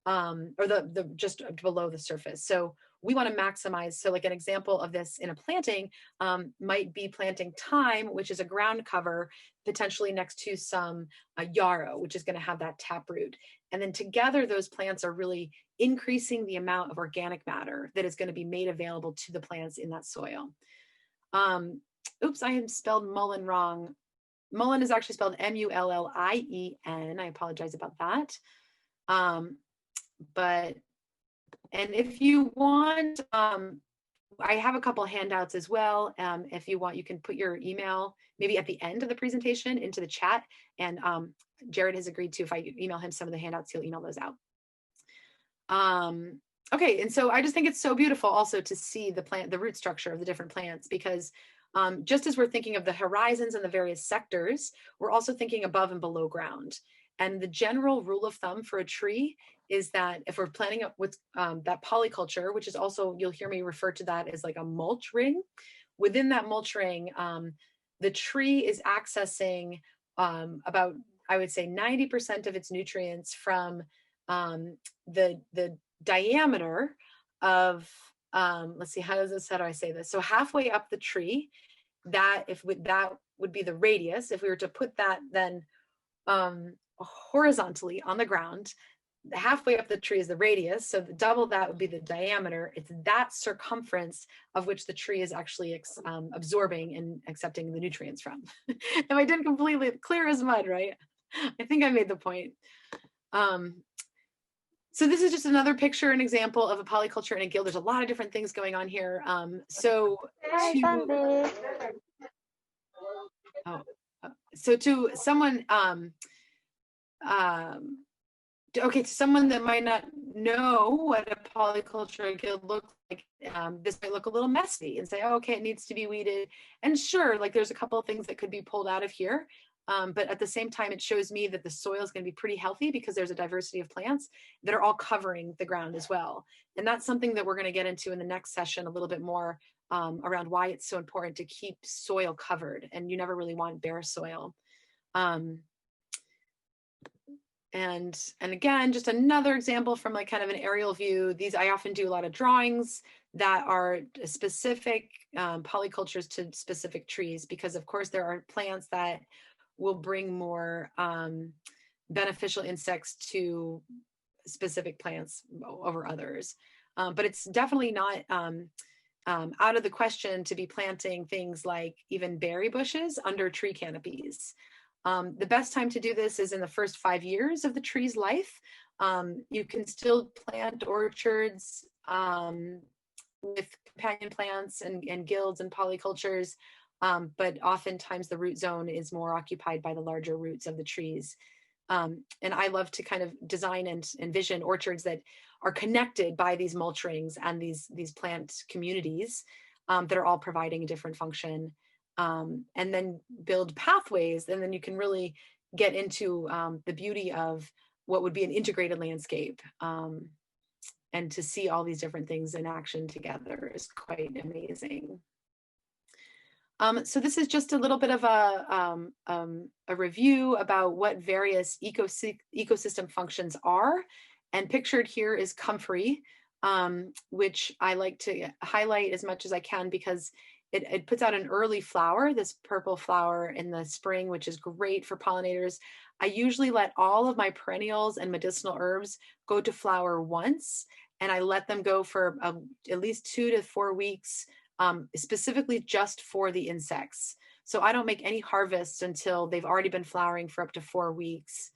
or the just below the surface. So we want to maximize. So like an example of this in a planting might be planting thyme, which is a ground cover, potentially next to some yarrow, which is going to have that taproot. And then together, those plants are really increasing the amount of organic matter that is going to be made available to the plants in that soil. Oops, I have spelled mullein wrong. Mullein is actually spelled M-U-L-L-I-E-N. I apologize about that. And if you want, I have a couple handouts as well. If you want, you can put your email maybe at the end of the presentation into the chat. And Jared has agreed to, if I email him some of the handouts, he'll email those out. Okay, and so I just think it's so beautiful also to see the root structure of the different plants, because just as we're thinking of the horizons and the various sectors, we're also thinking above and below ground. And the general rule of thumb for a tree is that if we're planting with that polyculture, which is also, you'll hear me refer to that as like a mulch ring, within that mulch ring, the tree is accessing about, I would say 90% of its nutrients from the diameter of, let's see, how do I say this? So halfway up the tree, that would be the radius. If we were to put that then horizontally on the ground, halfway up the tree is the radius. So double that would be the diameter. It's that circumference of which the tree is actually absorbing and accepting the nutrients from. If I didn't completely clear as mud, right? I think I made the point. So this is just another picture, an example of a polyculture in a guild. There's a lot of different things going on here. So to someone, okay, to someone that might not know what a polyculture guild looks like, this might look a little messy and say, oh, okay, it needs to be weeded. And sure, like there's a couple of things that could be pulled out of here. But at the same time, it shows me that the soil is going to be pretty healthy because there's a diversity of plants that are all covering the ground as well. And that's something that we're going to get into in the next session a little bit more around why it's so important to keep soil covered. And you never really want bare soil. And again, just another example from like kind of an aerial view. These, I often do a lot of drawings that are specific polycultures to specific trees, because of course there are plants that will bring more beneficial insects to specific plants over others. But it's definitely not out of the question to be planting things like even berry bushes under tree canopies. The best time to do this is in the first 5 years of the tree's life. You can still plant orchards with companion plants and guilds and polycultures, but oftentimes the root zone is more occupied by the larger roots of the trees. And I love to kind of design and envision orchards that are connected by these mulch rings and these plant communities that are all providing a different function. And then build pathways, and then you can really get into the beauty of what would be an integrated landscape. And to see all these different things in action together is quite amazing. So this is just a little bit of a review about what various ecosystem functions are. And pictured here is comfrey, which I like to highlight as much as I can because it puts out an early flower, this purple flower in the spring, which is great for pollinators. I usually let all of my perennials and medicinal herbs go to flower once, and I let them go for at least 2 to 4 weeks, specifically just for the insects. So I don't make any harvests until they've already been flowering for up to 4 weeks.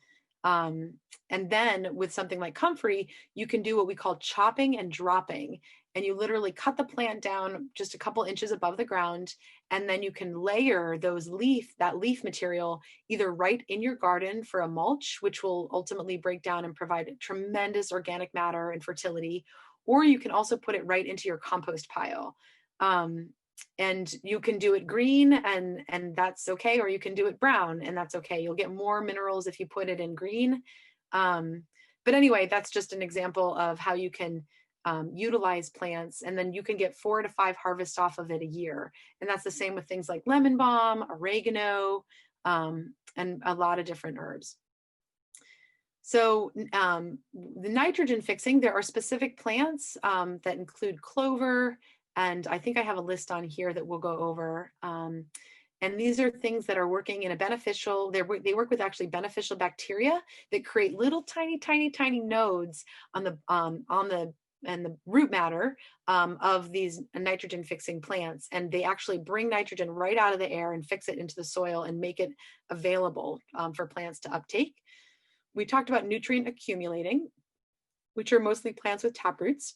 And then with something like comfrey, you can do what we call chopping and dropping. And you literally cut the plant down just a couple inches above the ground, and then you can layer that leaf material either right in your garden for a mulch, which will ultimately break down and provide tremendous organic matter and fertility, or you can also put it right into your compost pile. And you can do it green and that's okay, or you can do it brown and that's okay. You'll get more minerals if you put it in green. But anyway, that's just an example of how you can utilize plants, and then you can get 4 to 5 harvests off of it a year. And that's the same with things like lemon balm, oregano, and a lot of different herbs. So the nitrogen fixing, there are specific plants that include clover, and I think I have a list on here that we'll go over. And these are things that are working in a beneficial, they work with actually beneficial bacteria that create little tiny nodes on the root matter of these nitrogen fixing plants. And they actually bring nitrogen right out of the air and fix it into the soil and make it available for plants to uptake. We talked about nutrient accumulating, which are mostly plants with taproots.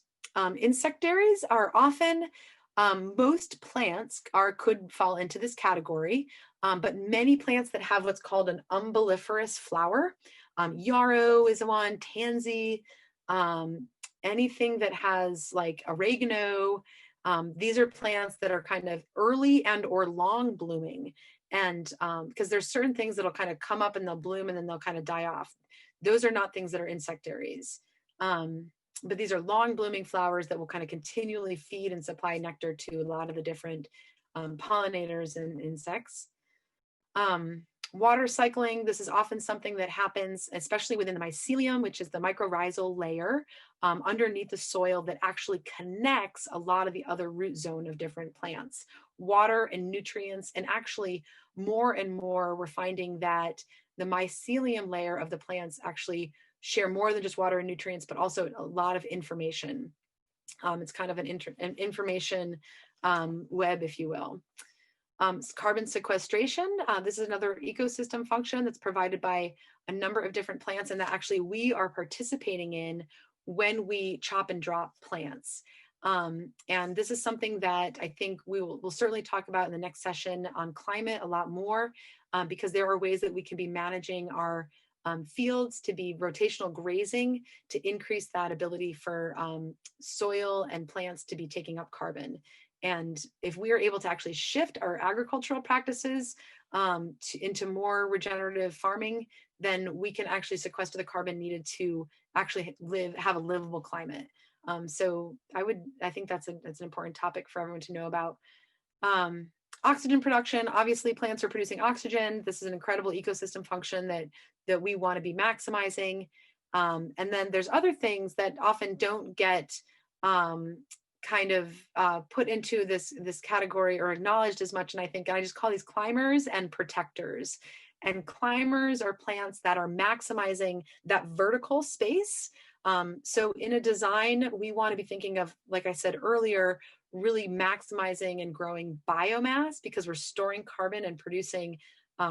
Insectaries are often, most plants could fall into this category, but many plants that have what's called an umbelliferous flower, yarrow is one, tansy, anything that has like oregano, these are plants that are kind of early and or long blooming. And because there's certain things that'll kind of come up and they'll bloom and then they'll kind of die off. Those are not things that are insectaries. But these are long blooming flowers that will kind of continually feed and supply nectar to a lot of the different pollinators and insects. Water cycling, this is often something that happens, especially within the mycelium, which is the mycorrhizal layer underneath the soil that actually connects a lot of the other root zone of different plants. Water and nutrients, and actually more and more, we're finding that the mycelium layer of the plants actually share more than just water and nutrients, but also a lot of information. It's kind of an information web, if you will. Carbon sequestration. This is another ecosystem function that's provided by a number of different plants, and that actually we are participating in when we chop and drop plants. And this is something that I think we'll certainly talk about in the next session on climate a lot more, because there are ways that we can be managing our fields to be rotational grazing to increase that ability for soil and plants to be taking up carbon. And if we are able to actually shift our agricultural practices into more regenerative farming, then we can actually sequester the carbon needed to actually have a livable climate. So I think that's an important topic for everyone to know about. Oxygen production, obviously plants are producing oxygen. This is an incredible ecosystem function that we want to be maximizing. And then there's other things that often don't get kind of put into this category or acknowledged as much. And I just call these climbers and protectors. And climbers are plants that are maximizing that vertical space. So in a design, we want to be thinking of, like I said earlier, really maximizing and growing biomass, because we're storing carbon and producing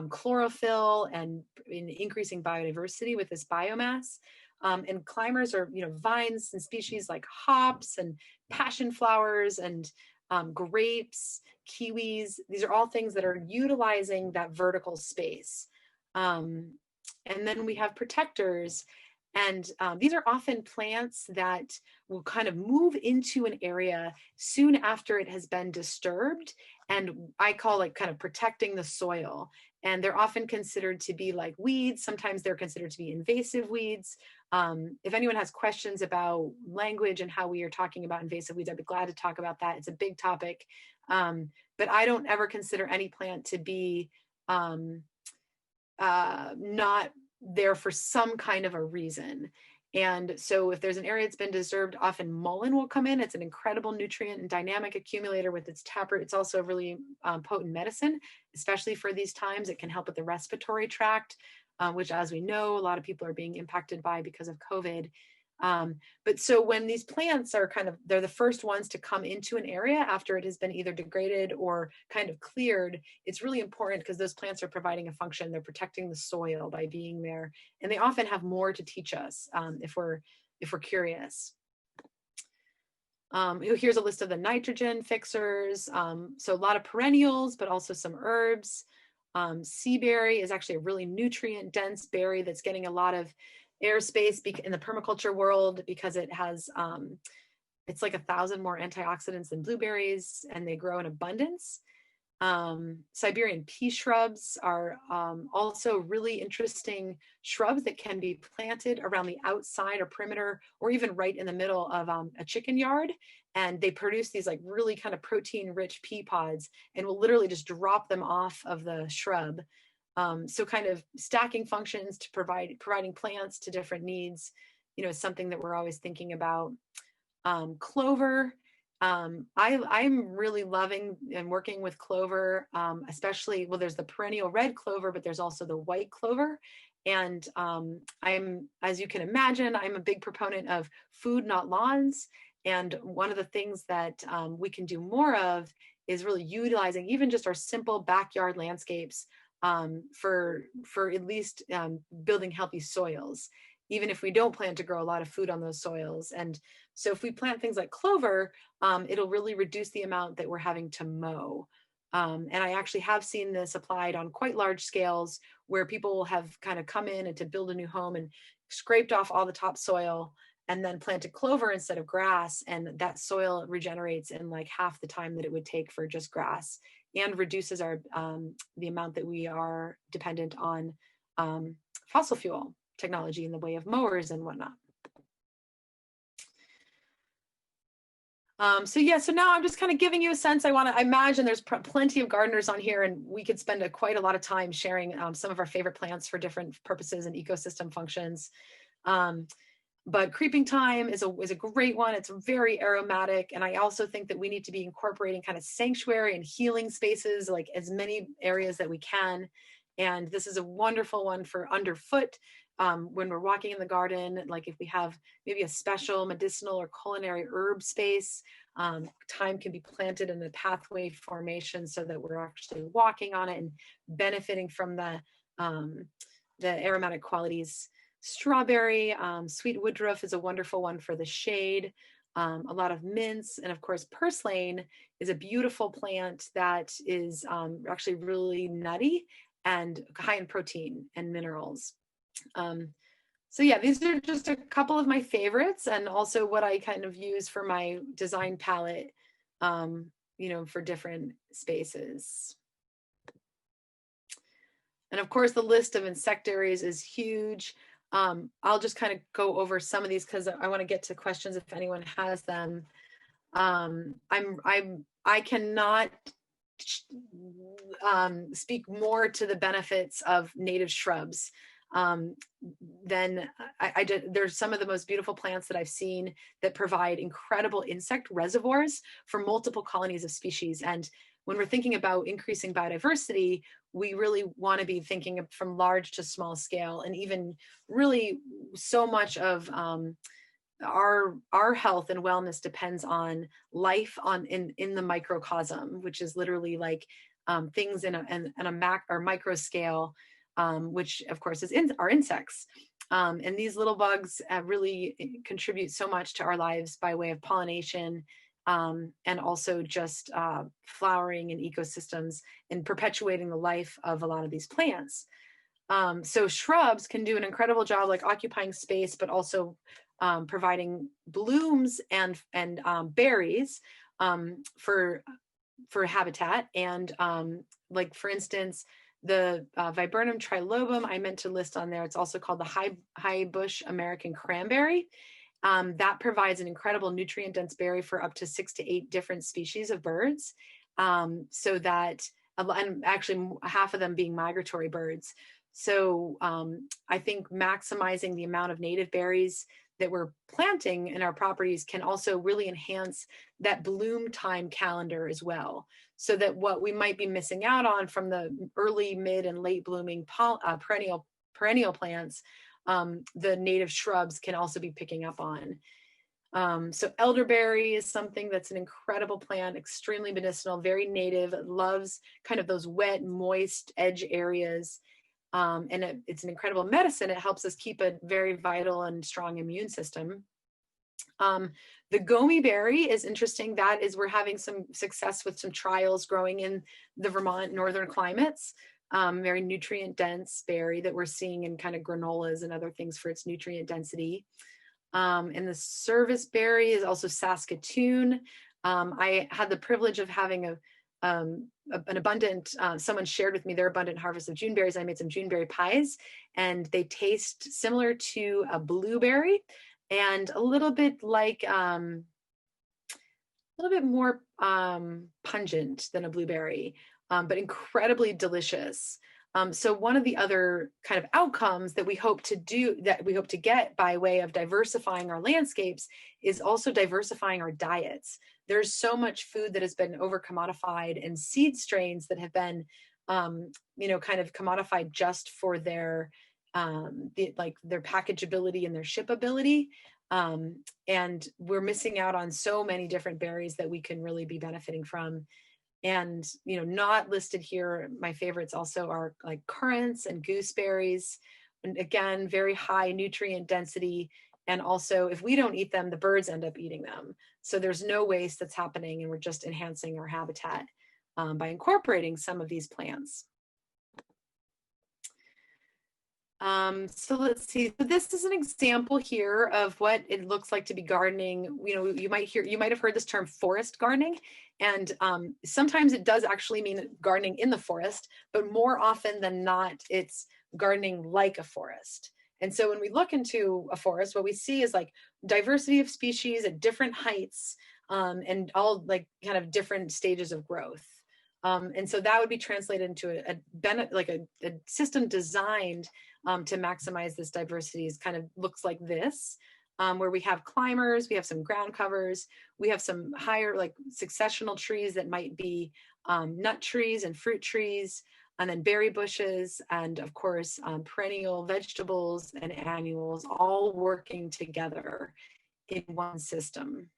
chlorophyll and increasing biodiversity with this biomass. And climbers are, vines and species like hops and passion flowers and grapes, kiwis. These are all things that are utilizing that vertical space. And then we have protectors. And these are often plants that will kind of move into an area soon after it has been disturbed. And I call it kind of protecting the soil. And they're often considered to be like weeds. Sometimes they're considered to be invasive weeds. If anyone has questions about language and how we are talking about invasive weeds, I'd be glad to talk about that. It's a big topic. But I don't ever consider any plant to be not there for some kind of a reason. And so if there's an area that's been disturbed, often mullein will come in. It's an incredible nutrient and dynamic accumulator with its taproot. It's also a really potent medicine, especially for these times. It can help with the respiratory tract, which, as we know, a lot of people are being impacted by because of COVID. But so when these plants are they're the first ones to come into an area after it has been either degraded or kind of cleared, it's really important because those plants are providing a function. They're protecting the soil by being there. And they often have more to teach us if we're curious. Here's a list of the nitrogen fixers. So a lot of perennials, but also some herbs. Seaberry is actually a really nutrient dense berry that's getting a lot of airspace in the permaculture world because it has it's like 1,000 more antioxidants than blueberries, and they grow in abundance. Siberian Pea Shrubs are also really interesting shrubs that can be planted around the outside or perimeter, or even right in the middle of a chicken yard. And they produce these like really kind of protein rich pea pods, and will literally just drop them off of the shrub. So kind of stacking functions to providing plants to different needs, is something that we're always thinking about. Clover, I'm really loving and working with clover, especially, well, there's the perennial red clover, but there's also the white clover. And as you can imagine, I'm a big proponent of food, not lawns. And one of the things that we can do more of is really utilizing even just our simple backyard landscapes for at least building healthy soils, even if we don't plan to grow a lot of food on those soils. And so if we plant things like clover, it'll really reduce the amount that we're having to mow. And I actually have seen this applied on quite large scales where people have kind of come in and to build a new home and scraped off all the topsoil and then planted clover instead of grass. And that soil regenerates in like half the time that it would take for just grass, and reduces our the amount that we are dependent on fossil fuel technology in the way of mowers and whatnot. So yeah, so now I'm just kind of giving you a sense. I imagine there's plenty of gardeners on here, and we could spend quite a lot of time sharing some of our favorite plants for different purposes and ecosystem functions. But creeping thyme is a great one. It's very aromatic. And I also think that we need to be incorporating kind of sanctuary and healing spaces, like as many areas that we can. And this is a wonderful one for underfoot. When we're walking in the garden, like if we have maybe a special medicinal or culinary herb space, thyme can be planted in the pathway formation so that we're actually walking on it and benefiting from the aromatic qualities. Strawberry, sweet woodruff is a wonderful one for the shade. A lot of mints, and of course purslane is a beautiful plant that is actually really nutty and high in protein and minerals. So yeah, these are just a couple of my favorites, and also what I kind of use for my design palette, for different spaces. And of course, the list of insectaries is huge. I'll just kind of go over some of these because I want to get to questions if anyone has them. I cannot speak more to the benefits of native shrubs. There's some of the most beautiful plants that I've seen that provide incredible insect reservoirs for multiple colonies of species. And when we're thinking about increasing biodiversity, we really want to be thinking from large to small scale, and even really so much of our health and wellness depends on life in the microcosm, which is literally like things in a micro scale, which of course are insects. And these little bugs really contribute so much to our lives by way of pollination, and also just flowering in ecosystems and perpetuating the life of a lot of these plants. So shrubs can do an incredible job, like occupying space, but also providing blooms and berries for habitat. And like for instance, the Viburnum trilobum I meant to list on there. It's also called the high bush American cranberry. That provides an incredible nutrient dense berry for up to 6 to 8 different species of birds. So that, and actually half of them being migratory birds. So I think maximizing the amount of native berries that we're planting in our properties can also really enhance that bloom time calendar as well. So that what we might be missing out on from the early, mid, and late blooming perennial plants, the native shrubs can also be picking up on. So elderberry is something that's an incredible plant, extremely medicinal, very native. It loves kind of those wet, moist edge areas. And it's an incredible medicine. It helps us keep a very vital and strong immune system. The Gomi Berry is interesting. That is, we're having some success with some trials growing in the Vermont northern climates. Very nutrient dense berry that we're seeing in kind of granolas and other things for its nutrient density. And the service berry is also Saskatoon. I had the privilege of having an abundant, someone shared with me their abundant harvest of Juneberries. I made some Juneberry Pies, and they taste similar to a blueberry and a little bit like, a little bit more pungent than a blueberry, but incredibly delicious. So one of the other kind of outcomes that we hope to get by way of diversifying our landscapes is also diversifying our diets. There's so much food that has been over commodified, and seed strains that have been, kind of commodified just for their packageability and their shipability. And we're missing out on so many different berries that we can really be benefiting from. And, not listed here, my favorites also are like currants and gooseberries. And again, very high nutrient density. And also, if we don't eat them, the birds end up eating them. So there's no waste that's happening, and we're just enhancing our habitat by incorporating some of these plants. So let's see. So this is an example here of what it looks like to be gardening. You might have heard this term forest gardening, and sometimes it does actually mean gardening in the forest, but more often than not, it's gardening like a forest. And so when we look into a forest, what we see is like diversity of species at different heights, and all like kind of different stages of growth. And so that would be translated into a system designed to maximize this diversity. Is kind of looks like this, where we have climbers, we have some ground covers, we have some higher like successional trees that might be nut trees and fruit trees, and then berry bushes, and of course perennial vegetables and annuals, all working together in one system.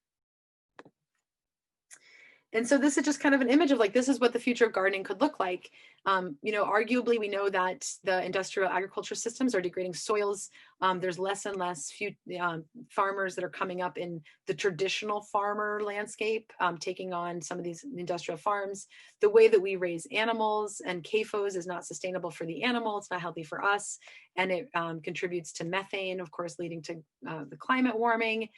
And so this is just kind of an image of like, this is what the future of gardening could look like. Arguably, we know that the industrial agriculture systems are degrading soils. There's less and less farmers that are coming up in the traditional farmer landscape, taking on some of these industrial farms. The way that we raise animals and CAFOs is not sustainable for the animal. It's not healthy for us. And it contributes to methane, of course, leading to the climate warming.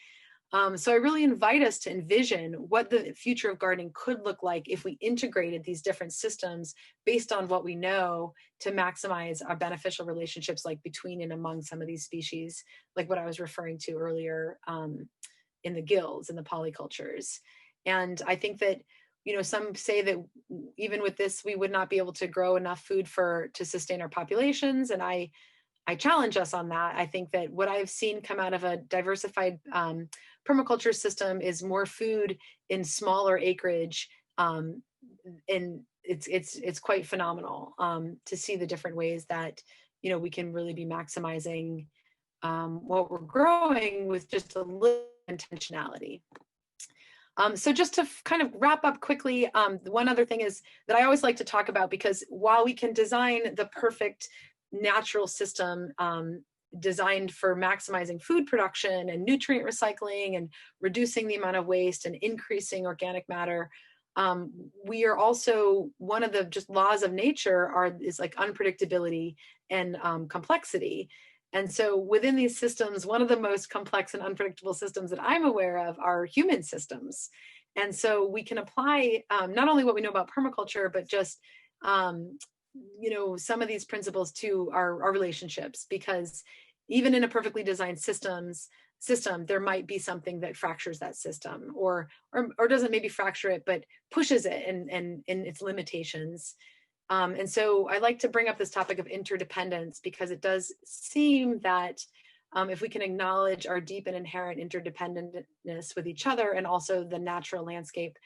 So I really invite us to envision what the future of gardening could look like if we integrated these different systems based on what we know to maximize our beneficial relationships, like between and among some of these species, like what I was referring to earlier in the guilds and the polycultures. And I think that, some say that even with this, we would not be able to grow enough food to sustain our populations. And I challenge us on that. I think that what I've seen come out of a diversified permaculture system is more food in smaller acreage, and it's quite phenomenal to see the different ways that we can really be maximizing what we're growing with just a little intentionality. So just to kind of wrap up quickly, one other thing is that I always like to talk about, because while we can design the perfect natural system designed for maximizing food production and nutrient recycling and reducing the amount of waste and increasing organic matter, we are also, one of the just laws of nature is like unpredictability and complexity. And so within these systems, one of the most complex and unpredictable systems that I'm aware of are human systems. And so we can apply not only what we know about permaculture, but just some of these principles to our relationships, because even in a perfectly designed system, there might be something that fractures that system, or doesn't maybe fracture it, but pushes it and in its limitations. And so I like to bring up this topic of interdependence, because it does seem that if we can acknowledge our deep and inherent interdependentness with each other and also the natural landscape,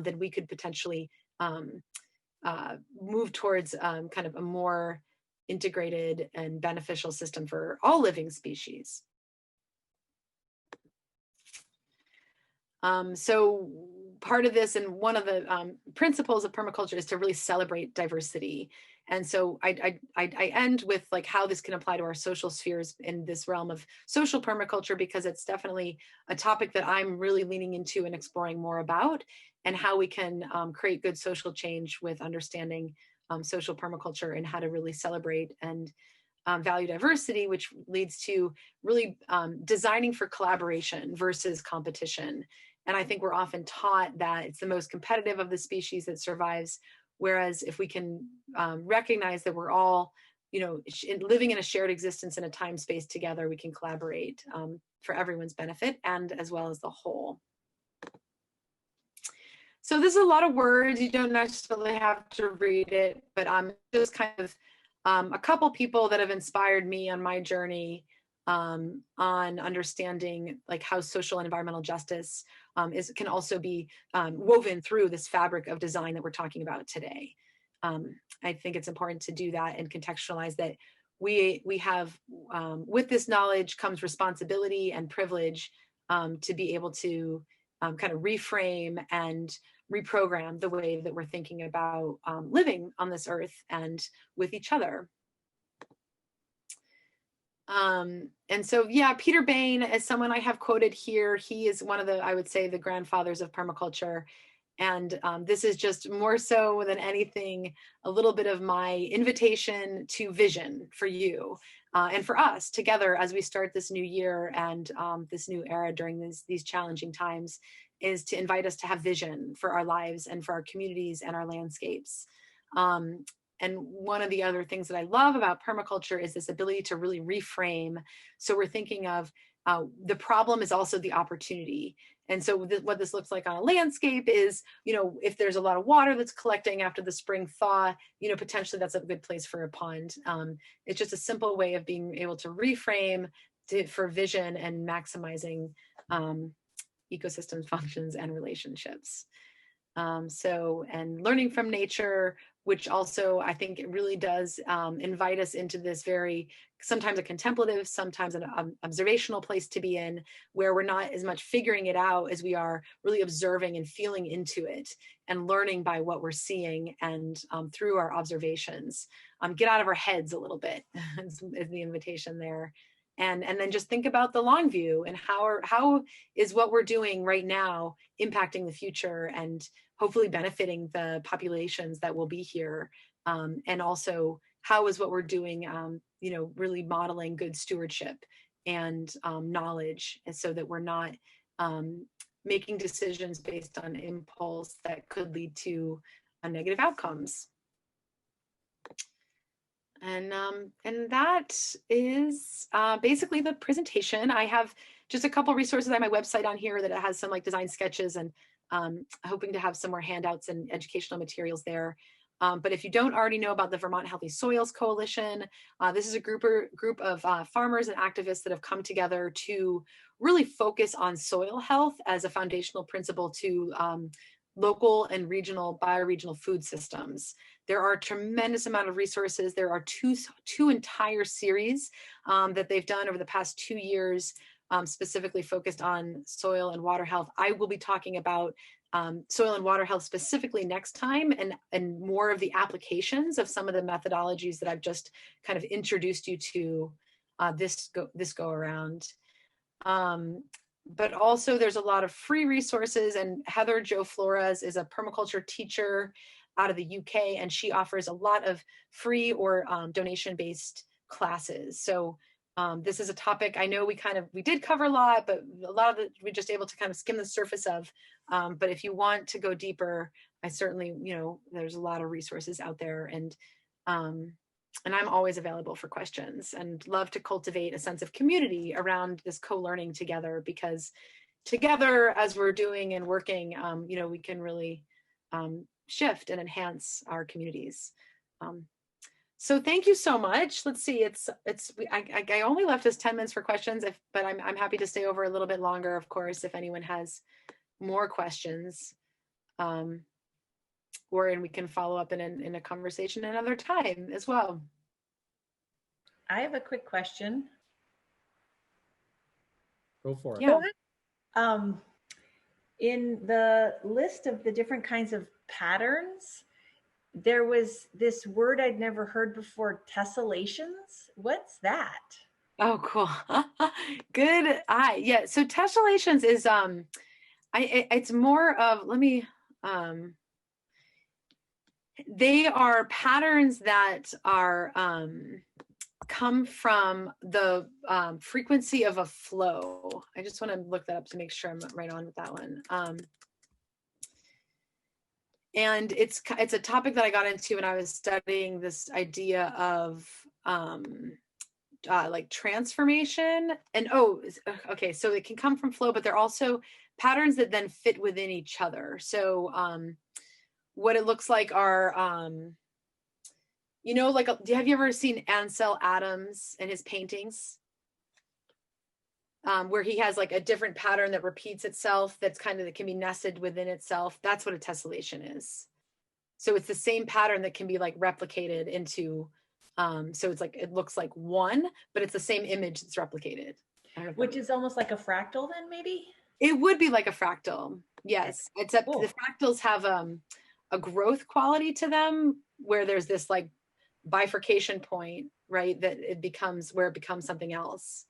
then we could potentially move towards kind of a more integrated and beneficial system for all living species. So part of this, and one of the principles of permaculture, is to really celebrate diversity. And so I end with like how this can apply to our social spheres in this realm of social permaculture, because it's definitely a topic that I'm really leaning into and exploring more about, and how we can create good social change with understanding social permaculture and how to really celebrate and value diversity, which leads to really designing for collaboration versus competition. And I think we're often taught that it's the most competitive of the species that survives, whereas if we can recognize that we're all, living in a shared existence in a time space together, we can collaborate for everyone's benefit and as well as the whole. So this is a lot of words. You don't necessarily have to read it, but just kind of a couple people that have inspired me on my journey on understanding like how social and environmental justice can also be woven through this fabric of design that we're talking about today. I think it's important to do that and contextualize that we have, with this knowledge comes responsibility and privilege to be able to kind of reframe and reprogram the way that we're thinking about living on this earth and with each other. And so, yeah, Peter Bain is someone I have quoted here. He is one of the, I would say, the grandfathers of permaculture. And this is just more so than anything, a little bit of my invitation to vision for you and for us together as we start this new year and this new era during these challenging times, is to invite us to have vision for our lives and for our communities and our landscapes. And one of the other things that I love about permaculture is this ability to really reframe. So we're thinking of the problem is also the opportunity. And so what this looks like on a landscape is, if there's a lot of water that's collecting after the spring thaw, potentially that's a good place for a pond. It's just a simple way of being able to reframe for vision and maximizing ecosystem functions and relationships. And learning from nature, which also I think it really does invite us into this sometimes a contemplative, sometimes an observational place to be in, where we're not as much figuring it out as we are really observing and feeling into it and learning by what we're seeing and through our observations. Get out of our heads a little bit is the invitation there. And then just think about the long view and how is what we're doing right now impacting the future and hopefully benefiting the populations that will be here. And also how is what we're doing, really modeling good stewardship and knowledge, and so that we're not making decisions based on impulse that could lead to negative outcomes. And that is basically the presentation. I have just a couple resources on my website on here that it has some like design sketches, and hoping to have some more handouts and educational materials there. But if you don't already know about the Vermont Healthy Soils Coalition, this is a group of farmers and activists that have come together to really focus on soil health as a foundational principle to local and regional bioregional food systems. There are a tremendous amount of resources. There are two entire series that they've done over the past 2 years, specifically focused on soil and water health. I will be talking about soil and water health specifically next time, and more of the applications of some of the methodologies that I've just kind of introduced you to this go around. But also there's a lot of free resources, and Heather Jo Flores is a permaculture teacher out of the UK, and she offers a lot of free or donation-based classes. So this is a topic I know we did cover a lot, but a lot of it we're just able to kind of skim the surface of. But if you want to go deeper, I certainly, there's a lot of resources out there, and I'm always available for questions and love to cultivate a sense of community around this co-learning together, because together as we're doing and working, we can really shift and enhance our communities. So thank you so much. Let's see, I only left us 10 minutes for questions, but I'm happy to stay over a little bit longer, of course, if anyone has more questions. And we can follow up in a conversation another time as well. I have a quick question. Go for it. Yeah. In the list of the different kinds of patterns, there was this word I'd never heard before, tessellations. What's that? Oh, cool. Good eye. Yeah. So tessellations is it's more of, they are patterns that are come from the frequency of a flow. I just want to look that up to make sure I'm right on with that one. And it's a topic that I got into when I was studying this idea of like transformation. And okay, so it can come from flow, but they're also patterns that then fit within each other. So what it looks like are, have you ever seen Ansel Adams and his paintings? Where he has like a different pattern that repeats itself, that can be nested within itself. That's what a tessellation is. So it's the same pattern that can be like replicated into, so it's like, it looks like one, but it's the same image that's replicated. Which is almost like a fractal then, maybe? It would be like a fractal, yes. Except cool. The fractals have a growth quality to them, where there's this like bifurcation point, right? That it becomes something else.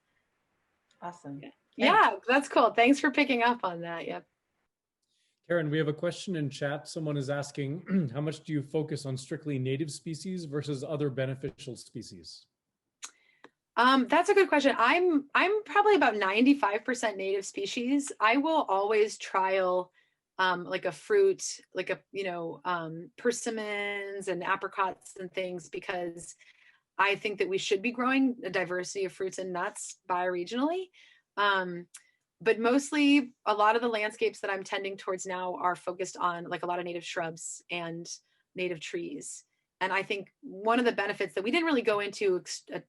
Awesome. Yeah, that's cool. Thanks for picking up on that. Yep. Karen, we have a question in chat. Someone is asking, how much do you focus on strictly native species versus other beneficial species? That's a good question. I'm probably about 95% native species. I will always trial like a fruit, like persimmons and apricots and things, because I think that we should be growing a diversity of fruits and nuts bioregionally. But mostly a lot of the landscapes that I'm tending towards now are focused on like a lot of native shrubs and native trees. And I think one of the benefits that we didn't really go into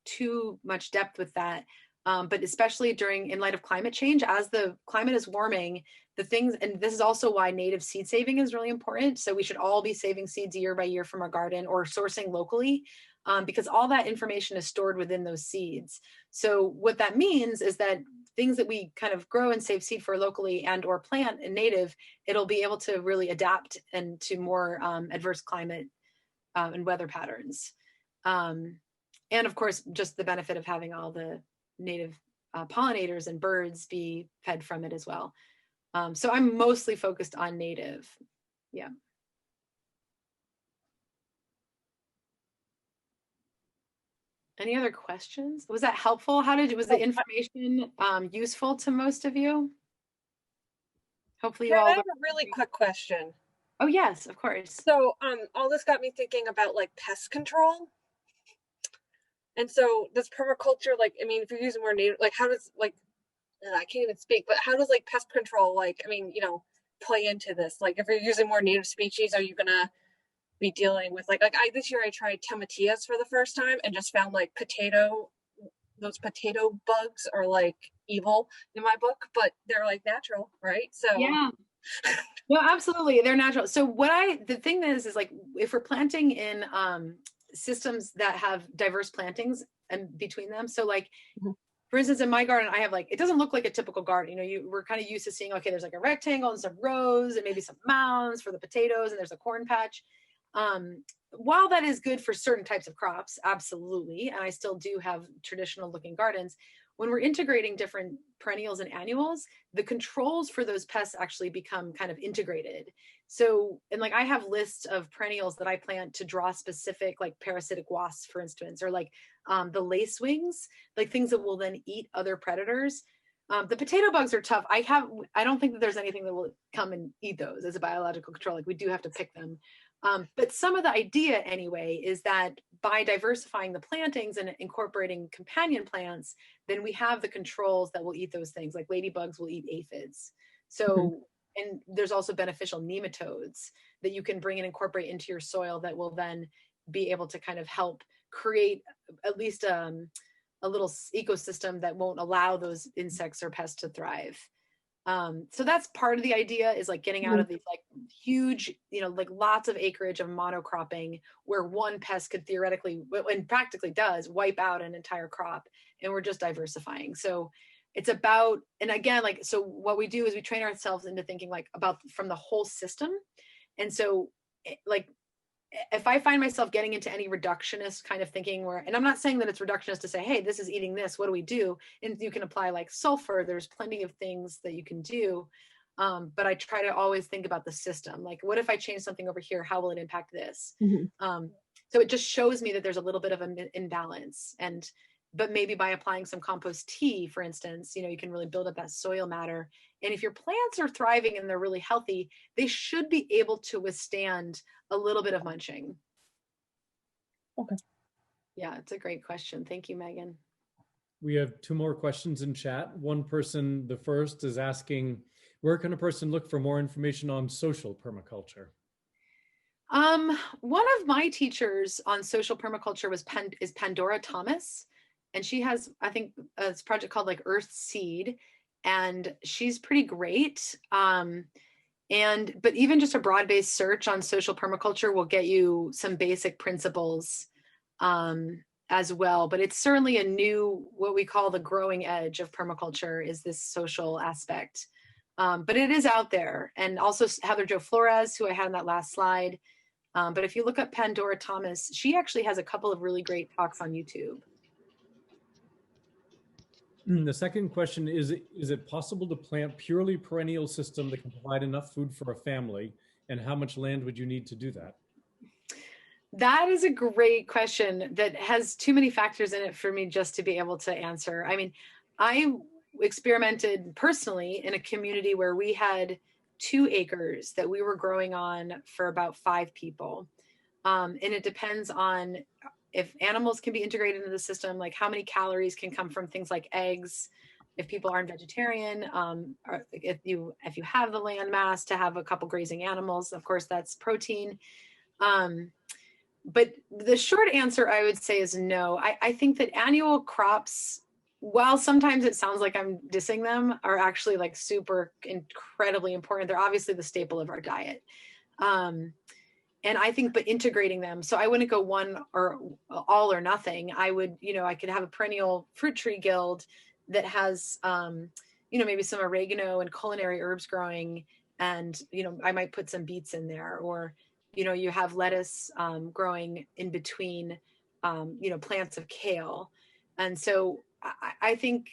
too much depth with that, but especially in light of climate change, as the climate is warming, the things, and this is also why native seed saving is really important. So we should all be saving seeds year by year from our garden or sourcing locally, because all that information is stored within those seeds. So what that means is that things that we kind of grow and save seed for locally and or plant in native, it'll be able to really adapt and to more adverse climate and weather patterns. And of course, just the benefit of having all the native pollinators and birds be fed from it as well. So I'm mostly focused on native. Yeah. Any other questions? Was that helpful? Was the information useful to most of you? Hopefully you all. I have a really quick question. Oh yes, of course. So all this got me thinking about like pest control. And so does permaculture, like, I mean, if you're using more native, like how does like, I can't even speak, but how does like pest control, like, I mean, you know, play into this? Like if you're using more native species, are you gonna be dealing with like this year I tried tomatillas for the first time and just found like those potato bugs are like evil in my book, but they're like natural, right? So yeah. No, absolutely, they're natural. So the thing is like if we're planting in systems that have diverse plantings and between them, so like for instance, in my garden, I have like, it doesn't look like a typical garden. You know, we're kind of used to seeing, okay, there's like a rectangle and some rows and maybe some mounds for the potatoes and there's a corn patch. While that is good for certain types of crops, absolutely, and I still do have traditional looking gardens, when we're integrating different perennials and annuals, the controls for those pests actually become kind of integrated. So, and like I have lists of perennials that I plant to draw specific like parasitic wasps, for instance, or like the lacewings, like things that will then eat other predators. The potato bugs are tough. I don't think that there's anything that will come and eat those as a biological control. Like we do have to pick them. But some of the idea anyway is that by diversifying the plantings and incorporating companion plants, then we have the controls that will eat those things. Like ladybugs will eat aphids. So, and there's also beneficial nematodes that you can bring and incorporate into your soil that will then be able to kind of help create at least a little ecosystem that won't allow those insects or pests to thrive. So that's part of the idea, is like getting out of these like huge, you know, like lots of acreage of monocropping where one pest could theoretically, and practically does, wipe out an entire crop, and we're just diversifying. So it's about, and again, like, so what we do is we train ourselves into thinking like about from the whole system. And so like, if I find myself getting into any reductionist kind of thinking where, and I'm not saying that it's reductionist to say, hey, this is eating this, what do we do? And you can apply like sulfur, there's plenty of things that you can do. But I try to always think about the system. Like, what if I change something over here? How will it impact this? So it just shows me that there's a little bit of an imbalance. But maybe by applying some compost tea, for instance, you know, you can really build up that soil matter. And if your plants are thriving and they're really healthy, they should be able to withstand a little bit of munching. Okay. Yeah, it's a great question. Thank you, Megan. We have two more questions in chat. One person, the first, is asking, where can a person look for more information on social permaculture? One of my teachers on social permaculture is Pandora Thomas. And she has, I think, a project called like Earth Seed, and she's pretty great. But even just a broad-based search on social permaculture will get you some basic principles as well. But it's certainly a new, what we call the growing edge of permaculture, is this social aspect. But it is out there. And also Heather Jo Flores, who I had on that last slide. But if you look up Pandora Thomas, she actually has a couple of really great talks on YouTube. The second question is it possible to plant purely perennial system that can provide enough food for a family? And how much land would you need to do that? That is a great question that has too many factors in it for me just to be able to answer. I mean, I experimented personally in a community where we had 2 acres that we were growing on for about 5 people. And it depends on if animals can be integrated into the system, like how many calories can come from things like eggs, if people aren't vegetarian, or if you have the land mass to have a couple grazing animals, of course that's protein. But the short answer I would say is no. I think that annual crops, while sometimes it sounds like I'm dissing them, are actually like super incredibly important. They're obviously the staple of our diet. And I think, but integrating them, so I wouldn't go one or all or nothing. I would, I could have a perennial fruit tree guild that has, maybe some oregano and culinary herbs growing. And, I might put some beets in there, or, you have lettuce growing in between, plants of kale. And so I think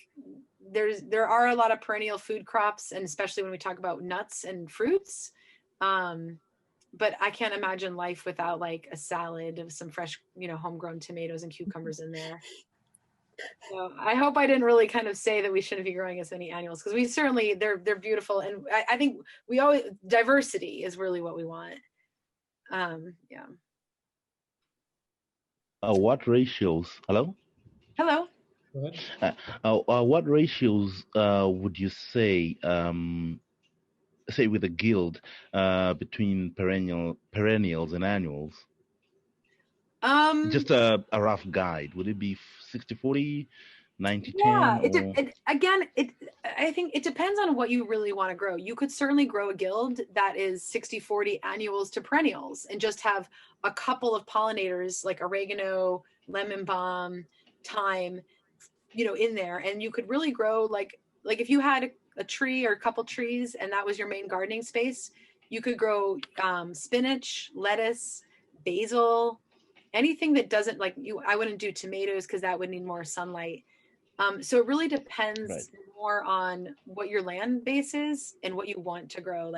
there are a lot of perennial food crops, and especially when we talk about nuts and fruits. But I can't imagine life without like a salad of some fresh, homegrown tomatoes and cucumbers in there. So I hope I didn't really kind of say that we shouldn't be growing as many annuals, because we certainly, they're beautiful. And I think we always, diversity is really what we want. Yeah. What ratios? Hello? Hello. Go ahead. What ratios would you say, say with a guild, between perennials and annuals? Just a rough guide. Would it be 60-40, 90-10? Yeah, I think it depends on what you really want to grow. You could certainly grow a guild that is 60-40 annuals to perennials and just have a couple of pollinators like oregano, lemon balm, thyme, in there. And you could really grow like if you had a tree or a couple trees and that was your main gardening space, you could grow spinach, lettuce, basil, anything that doesn't I wouldn't do tomatoes because that would need more sunlight. So it really depends more on what your land base is and what you want to grow.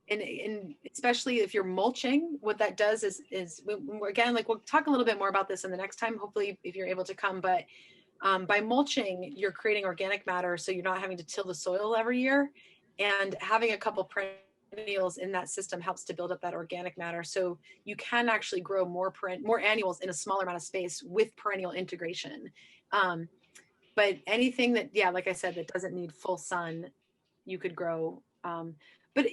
And especially if you're mulching, what that does is again, we'll talk a little bit more about this in the next time, hopefully if you're able to come, but by mulching, you're creating organic matter. So you're not having to till the soil every year, and having a couple perennials in that system helps to build up that organic matter. So you can actually grow more annuals in a smaller amount of space with perennial integration. But anything that, like I said, that doesn't need full sun, you could grow. But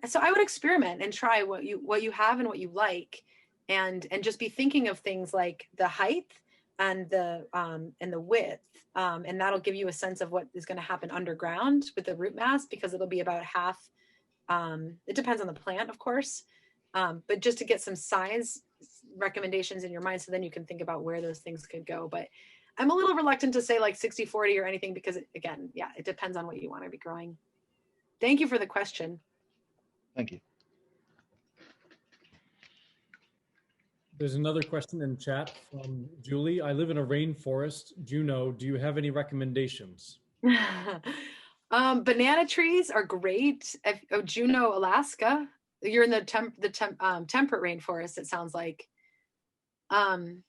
so I would experiment and try what you have and what you like, and just be thinking of things like the height and the width, and that'll give you a sense of what is going to happen underground with the root mass, because it'll be about half. It depends on the plant, of course, but just to get some size recommendations in your mind, so then you can think about where those things could go. But I'm a little reluctant to say like 60-40 or anything, because again, it depends on what you want to be growing. Thank you for the question. Thank you. There's another question in chat from Julie. I live in a rainforest. Juno, do you have any recommendations? Banana trees are great. Juneau, Alaska. You're in the temperate rainforest, it sounds like. The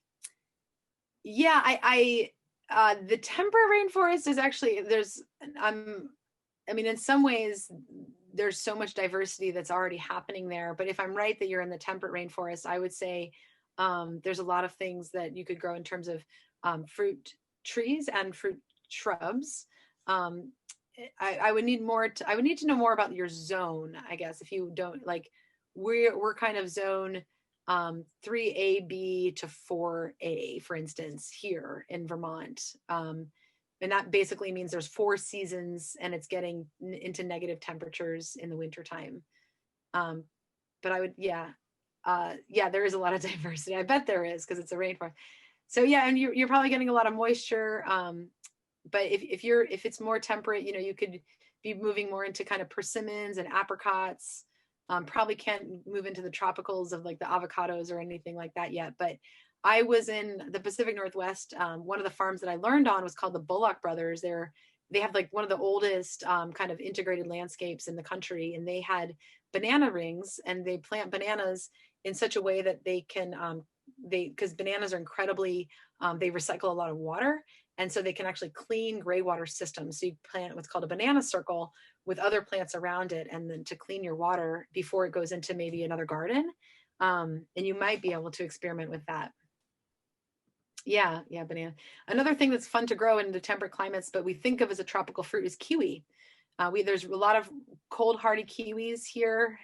temperate rainforest is actually, in some ways, there's so much diversity that's already happening there. But if I'm right that you're in the temperate rainforest, I would say there's a lot of things that you could grow in terms of fruit trees and fruit shrubs. I would need to know more about your zone, I guess. If you don't we're kind of zone 3A-B to 4A, for instance, here in Vermont. And that basically means there's 4 seasons and it's getting into negative temperatures in the wintertime. But I would, there is a lot of diversity. I bet there is, because it's a rainforest. So and you're probably getting a lot of moisture. But if it's more temperate, you could be moving more into kind of persimmons and apricots. Probably can't move into the tropicals of like the avocados or anything like that yet. But I was in the Pacific Northwest. One of the farms that I learned on was called the Bullock Brothers. They have like one of the oldest kind of integrated landscapes in the country, and they had banana rings, and they plant bananas in such a way that they can, because bananas are incredibly, they recycle a lot of water. And so they can actually clean gray water systems. So you plant what's called a banana circle with other plants around it, and then to clean your water before it goes into maybe another garden. And you might be able to experiment with that. Yeah, yeah, banana. Another thing that's fun to grow in the temperate climates, but we think of as a tropical fruit, is kiwi. There's a lot of cold hardy kiwis here,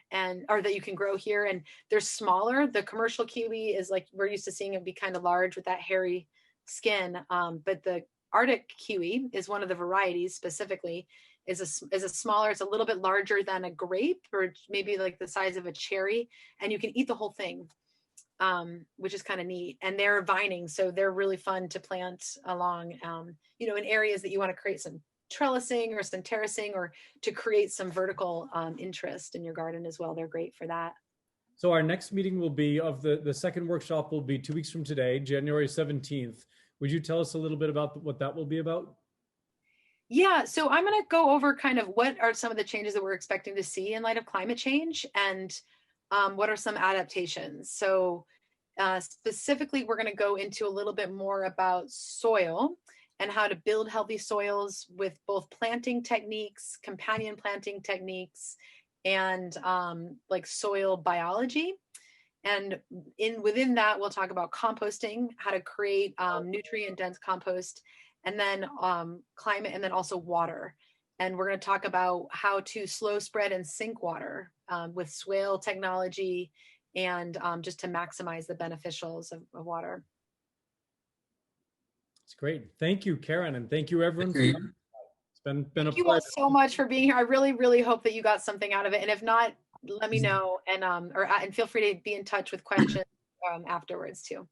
or that you can grow here, and they're smaller. The commercial kiwi is like we're used to seeing it be kind of large with that hairy skin, but the Arctic kiwi is one of the varieties specifically. Is a smaller. It's a little bit larger than a grape, or maybe like the size of a cherry, and you can eat the whole thing, which is kind of neat. And they're vining, so they're really fun to plant along, in areas that you want to create some trellising or some terracing, or to create some vertical interest in your garden as well. They're great for that. So our next meeting will be the second workshop will be 2 weeks from today, January 17th. Would you tell us a little bit about what that will be about? Yeah, so I'm going to go over kind of what are some of the changes that we're expecting to see in light of climate change, and what are some adaptations. So specifically, we're going to go into a little bit more about soil and how to build healthy soils with both planting techniques, companion planting techniques, and like soil biology. And within that, we'll talk about composting, how to create nutrient-dense compost, and then climate, and then also water. And we're going to talk about how to slow spread and sink water with swale technology, and just to maximize the beneficials of water. It's great. Thank you, Karen, and thank you, everyone. It's been a Thank you all so much for being here. I really, really hope that you got something out of it. And if not, let me know, and feel free to be in touch with questions afterwards too.